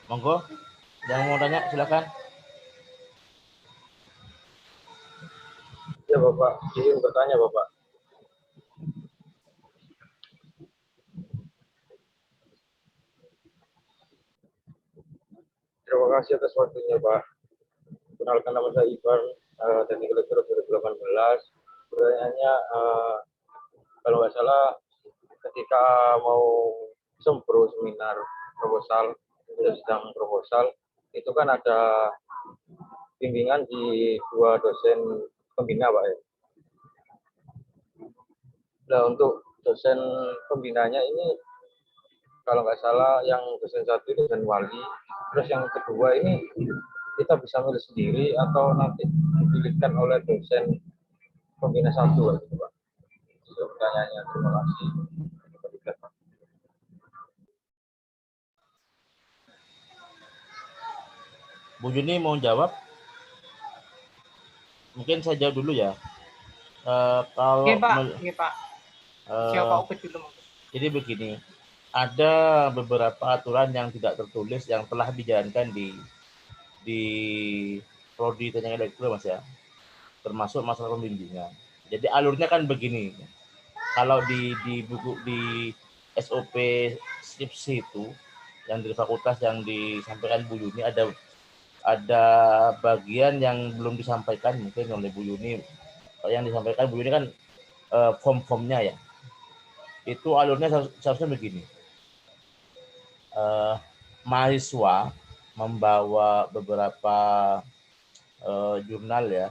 Monggo, yang mau tanya silakan. Ya Bapak, izin bertanya Bapak. Terima kasih atas waktunya Pak. Kenalkan nama saya Ivan, Teknik Elektro 2018. Pertanyaannya, kalau nggak salah, ketika mau sempro seminar proposal, sedang proposal, itu kan ada bimbingan di dua dosen pembina Pak ya. Nah untuk dosen pembinanya ini, kalau nggak salah yang dosen satu itu dosen wali, terus yang kedua ini kita bisa milih sendiri atau nanti dipilihkan oleh dosen pembina satu gitu Pak. Itu pertanyaannya. Terima kasih. Bu Juni mau jawab? Mungkin saya jawab dulu ya. Kalau Oke, Pak. Siapa Ubed dulu? Jadi begini, ada beberapa aturan yang tidak tertulis yang telah dijalankan di prodi teknik elektro Mas ya, termasuk masalah pembimbingan. Jadi alurnya kan begini, kalau di buku di SOP skripsi itu yang dari fakultas yang disampaikan Bu Yuni ada bagian yang belum disampaikan mungkin oleh Bu Yuni. Yang disampaikan Bu Yuni kan form-formnya ya. Itu alurnya seharusnya begini. Mahasiswa membawa beberapa jurnal ya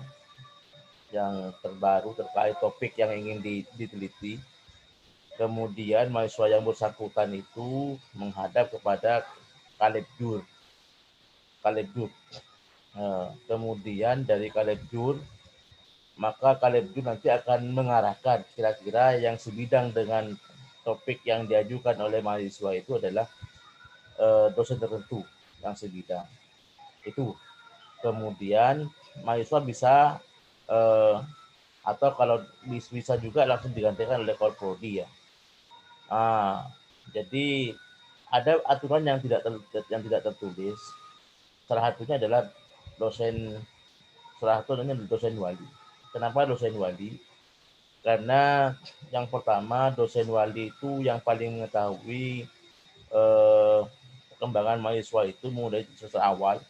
yang terbaru terkait topik yang ingin diteliti. Kemudian mahasiswa yang bersangkutan itu menghadap kepada Kalebjur. Kemudian dari Kalebjur, maka Kalebjur nanti akan mengarahkan kira-kira yang sebidang dengan topik yang diajukan oleh mahasiswa itu adalah dosen tertentu yang sebidang. Itu. Kemudian mahasiswa bisa atau kalau bisa juga langsung digantikan oleh Korprodi ya. Jadi ada aturan yang tidak tertulis. Salah satunya adalah dosen wali. Kenapa dosen wali? Karena yang pertama dosen wali itu yang paling mengetahui perkembangan mahasiswa itu mulai semester awal,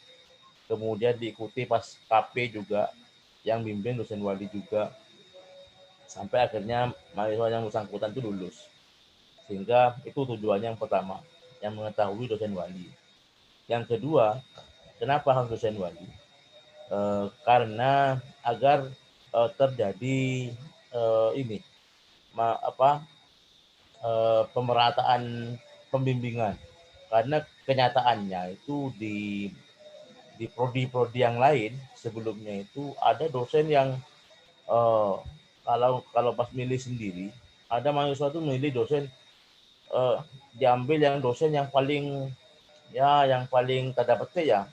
kemudian diikuti pas KP juga, yang bimbing dosen wali juga, sampai akhirnya mahasiswa yang bersangkutan itu lulus. Sehingga itu tujuannya yang pertama, yang mengetahui dosen wali. Yang kedua, kenapa harus dosen wali? Karena agar terjadi pemerataan pembimbingan. Karena kenyataannya itu di prodi-prodi yang lain sebelumnya itu ada dosen yang kalau pas milih sendiri, ada mahasiswa itu milih dosen diambil yang dosen yang paling tanda petik ya,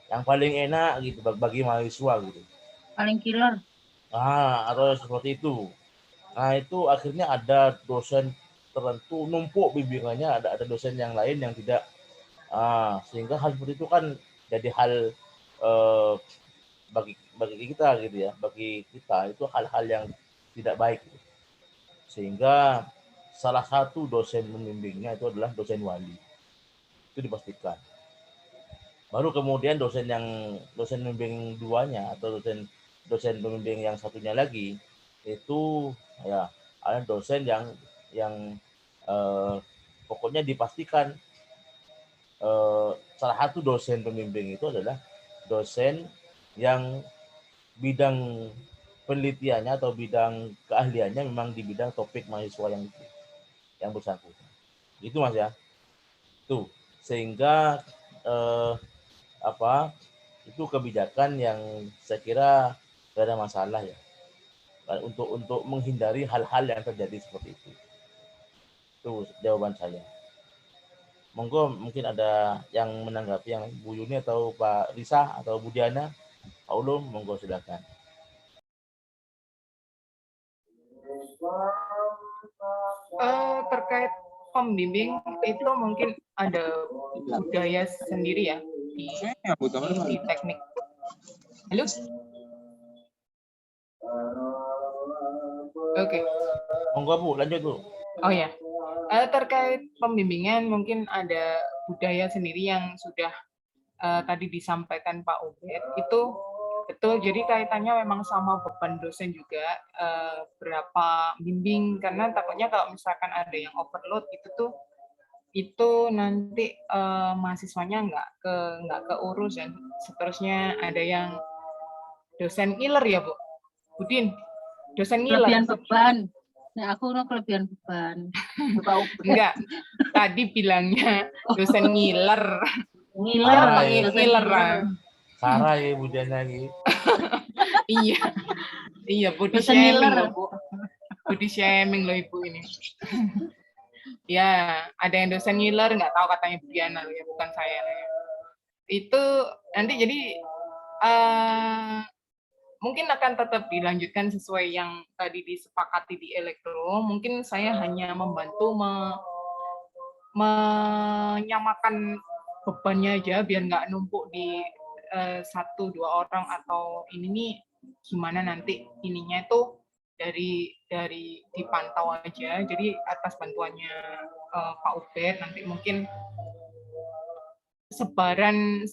yang paling enak gitu bagi mahasiswa gitu. Paling killer. Atau seperti itu. Nah itu akhirnya ada dosen tertentu numpuk bimbingannya, ada dosen yang lain yang tidak. Sehingga hal seperti itu kan jadi hal bagi kita gitu ya, bagi kita itu hal-hal yang tidak baik. Sehingga salah satu dosen pembimbingnya itu adalah dosen wali. Itu dipastikan. Baru kemudian dosen pembimbing duanya atau dosen pembimbing yang satunya lagi itu ya ada dosen yang pokoknya dipastikan salah satu dosen pembimbing itu adalah dosen yang bidang penelitiannya atau bidang keahliannya memang di bidang topik mahasiswa yang bersangkutan. Gitu Mas ya. Tuh, sehingga itu kebijakan yang saya kira tidak ada masalah ya. Untuk menghindari hal-hal yang terjadi seperti itu. Itu jawaban saya. Monggo mungkin ada yang menanggapi, yang Bu Yuni atau Pak Risa atau Bu Diana, Pak Ulum, monggo silakan. Terkait pembimbing itu mungkin ada budaya sendiri ya di teknik. Halo? Oke. Monggo Bu, lanjut Bu. Oh ya, terkait pembimbingan mungkin ada budaya sendiri yang sudah tadi disampaikan Pak Ubed itu betul. Jadi kaitannya memang sama beban dosen juga, berapa bimbing, karena takutnya kalau misalkan ada yang overload itu nanti mahasiswanya nggak keurus dan seterusnya. Ada yang dosen ngiler ya Bu, Budin, dosen ngiler. Kelebihan beban. Nah, aku kelebihan beban. Enggak, tadi bilangnya dosen ngiler. Ngiler. Sarah ya Budian lagi. Iya, body Dosen shaming ngiler. loh Bu. Body shaming loh Ibu ini. Ya, ada yang dosen ngiler, nggak tahu katanya Bu Diana loh ya, bukan saya. Itu nanti jadi mungkin akan tetap dilanjutkan sesuai yang tadi disepakati di elektro. Mungkin saya hanya membantu menyamakan bebannya aja biar nggak numpuk di 1-2 orang, atau ini nih gimana nanti ininya itu dari dipantau aja. Jadi atas bantuannya Pak Ubed nanti mungkin sebaran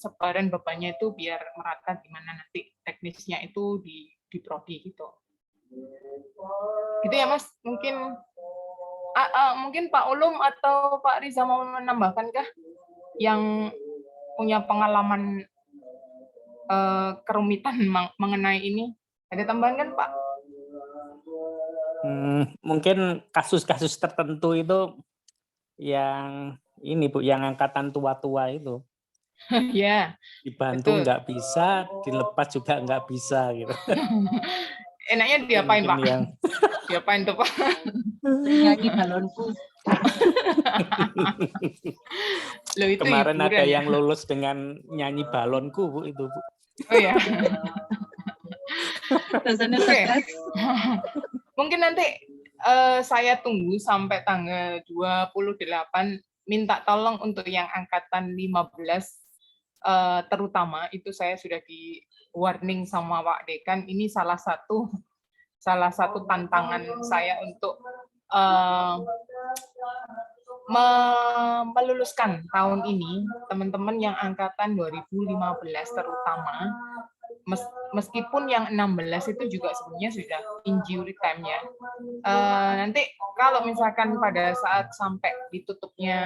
bebannya itu biar merata gimana nanti teknisnya itu di prodi gitu. Gitu ya Mas, mungkin mungkin Pak Ulum atau Pak Riza mau menambahkan kah yang punya pengalaman kerumitan mengenai ini? Ada tambahan kan Pak? Mungkin kasus-kasus tertentu itu yang ini Bu, yang angkatan tua-tua itu. Ya. Dibantu Betul. nggak bisa, dilepas juga nggak bisa gitu. Enaknya diapain Pak? Yang... Diapain tuh Pak? Nyanyi balonku. Loh, itu Kemarin ada hiburan, yang lulus dengan nyanyi balonku Bu, itu Bu. Oh ya. Dosennya Oke. stres. Mungkin nanti saya tunggu sampai tanggal 28, minta tolong untuk yang angkatan 15 terutama itu saya sudah di warning sama Pak Dekan, ini salah satu tantangan saya untuk meluluskan tahun ini teman-teman yang angkatan 2015 terutama, meskipun yang 16 itu juga sebenarnya sudah injury time-nya. Nanti kalau misalkan pada saat sampai ditutupnya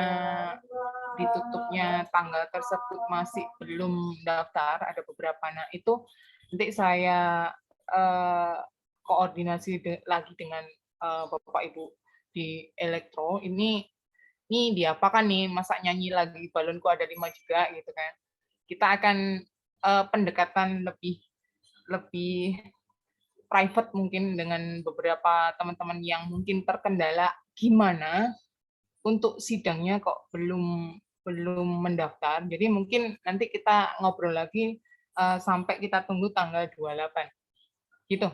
tanggal tersebut masih belum daftar, ada beberapa, nah itu nanti saya koordinasi lagi dengan Bapak Ibu di elektro, ini diapakan nih, masa nyanyi lagi balonku ada 5 juga gitu kan. Kita akan pendekatan lebih private mungkin dengan beberapa teman-teman yang mungkin terkendala gimana untuk sidangnya kok belum mendaftar. Jadi mungkin nanti kita ngobrol lagi sampai kita tunggu tanggal 28. Gitu.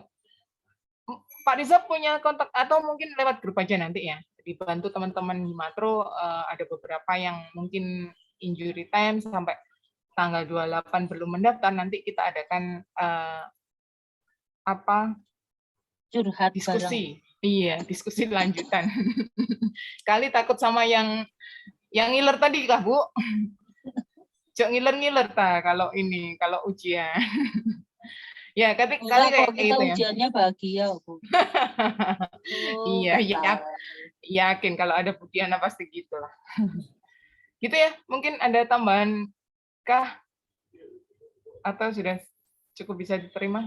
Pak Riza punya kontak atau mungkin lewat grup aja nanti ya. Dibantu teman-teman di Matro, ada beberapa yang mungkin injury time sampai tanggal 28 belum mendaftar, nanti kita adakan curhat diskusi. Bareng. Iya, diskusi lanjutan. Kali takut sama yang ngiler tadi kah, Bu? Jok ngiler-ngiler ta kalau ujian. Ya, kali kayak kita gitu ya. Ujiannya bahagia, Bu. Iya, yakin kalau ada Budiana pasti gitu lah. Gitu ya, mungkin ada tambahan kah? Atau sudah cukup bisa diterima?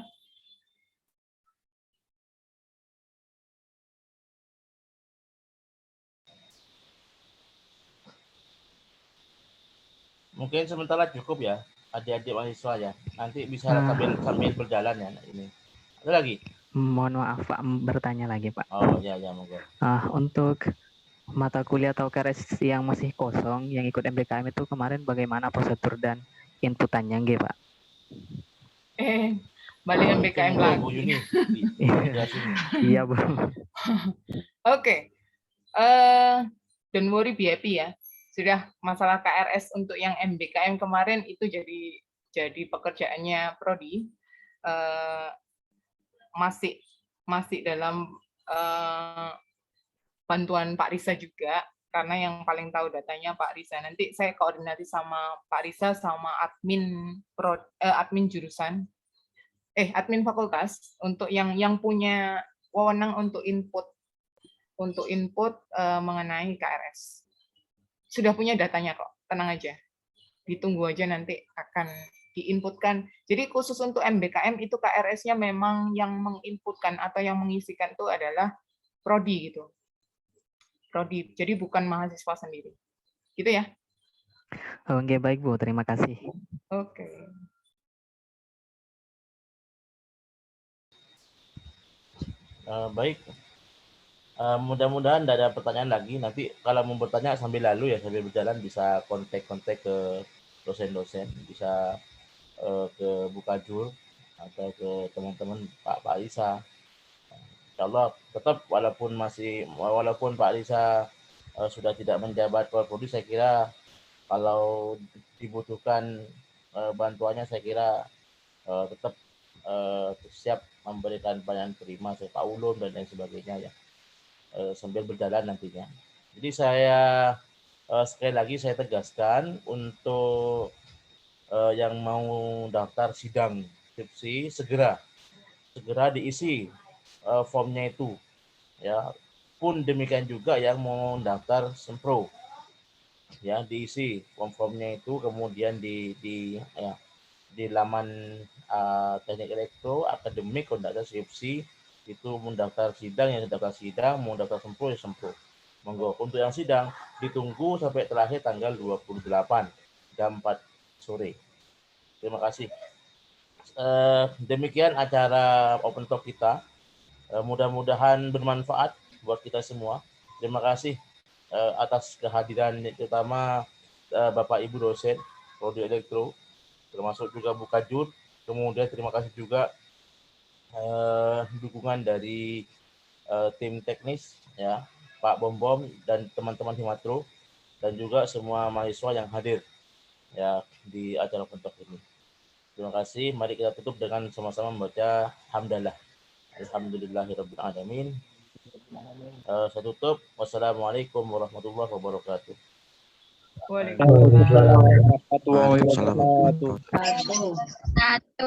Mungkin sementara cukup ya, adik-adik mahasiswa ya. Nanti bisa sambil berjalan ya ini. Ada lagi? Mohon maaf Pak, bertanya lagi Pak. Oh ya monggo. Untuk mata kuliah atau KRS yang masih kosong, yang ikut MBKM itu kemarin bagaimana prosedur dan inputannya nggih Pak? Balik MBKM lagi. Bu Yuni. Iya Bu. Oke. don't worry, be happy ya. Sudah masalah KRS untuk yang MBKM kemarin itu jadi pekerjaannya Prodi. Masih dalam bantuan Pak Risa juga, karena yang paling tahu datanya Pak Risa. Nanti saya koordinasi sama Pak Risa sama admin jurusan, admin fakultas untuk yang punya wewenang untuk input mengenai KRS. Sudah punya datanya kok, tenang aja. Ditunggu aja nanti akan diinputkan. Jadi khusus untuk MBKM itu KRS-nya memang yang menginputkan atau yang mengisikan itu adalah Prodi gitu. Prodi. Jadi bukan mahasiswa sendiri. Gitu ya. Oke, baik Bu, terima kasih. Oke. Baik. Mudah-mudahan tidak ada pertanyaan lagi. Nanti kalau mau bertanya sambil lalu ya, sambil berjalan bisa kontak-kontak ke dosen-dosen, bisa ke Bukajur atau ke teman-teman Pak Risa. Insyaallah tetap walaupun Pak Risa sudah tidak menjabat Prodi, saya kira kalau dibutuhkan bantuannya, saya kira tetap siap memberikan pelayanan prima, Pak Ulum dan lain sebagainya ya. Sambil berjalan nantinya. Jadi saya sekali lagi saya tegaskan untuk yang mau daftar sidang skripsi segera diisi formnya itu ya. Pun demikian juga yang mau daftar sempro ya, diisi form-formnya itu, kemudian di laman teknik elektro akademik kalau tidak ada skripsi itu mendaftar sidang, yang daftar sidang, mau daftar sempro ya sempro. Monggo. Untuk yang sidang ditunggu sampai terakhir tanggal 28 jam 4 sore. Terima kasih. Demikian acara open talk kita. Mudah-mudahan bermanfaat buat kita semua. Terima kasih atas kehadiran, terutama Bapak Ibu dosen Prodi Elektro, termasuk juga Bukajur. Kemudian terima kasih juga dukungan dari tim teknis ya, Pak Bom dan teman-teman Himatro, dan juga semua mahasiswa yang hadir ya di acara pentok ini. Terima kasih. Mari kita tutup dengan sama-sama membaca hamdalah. Alhamdulillahirabbil alamin. Saya tutup. Wassalamualaikum warahmatullahi wabarakatuh. Waalaikumsalam. Waalaikumsalam. Satu.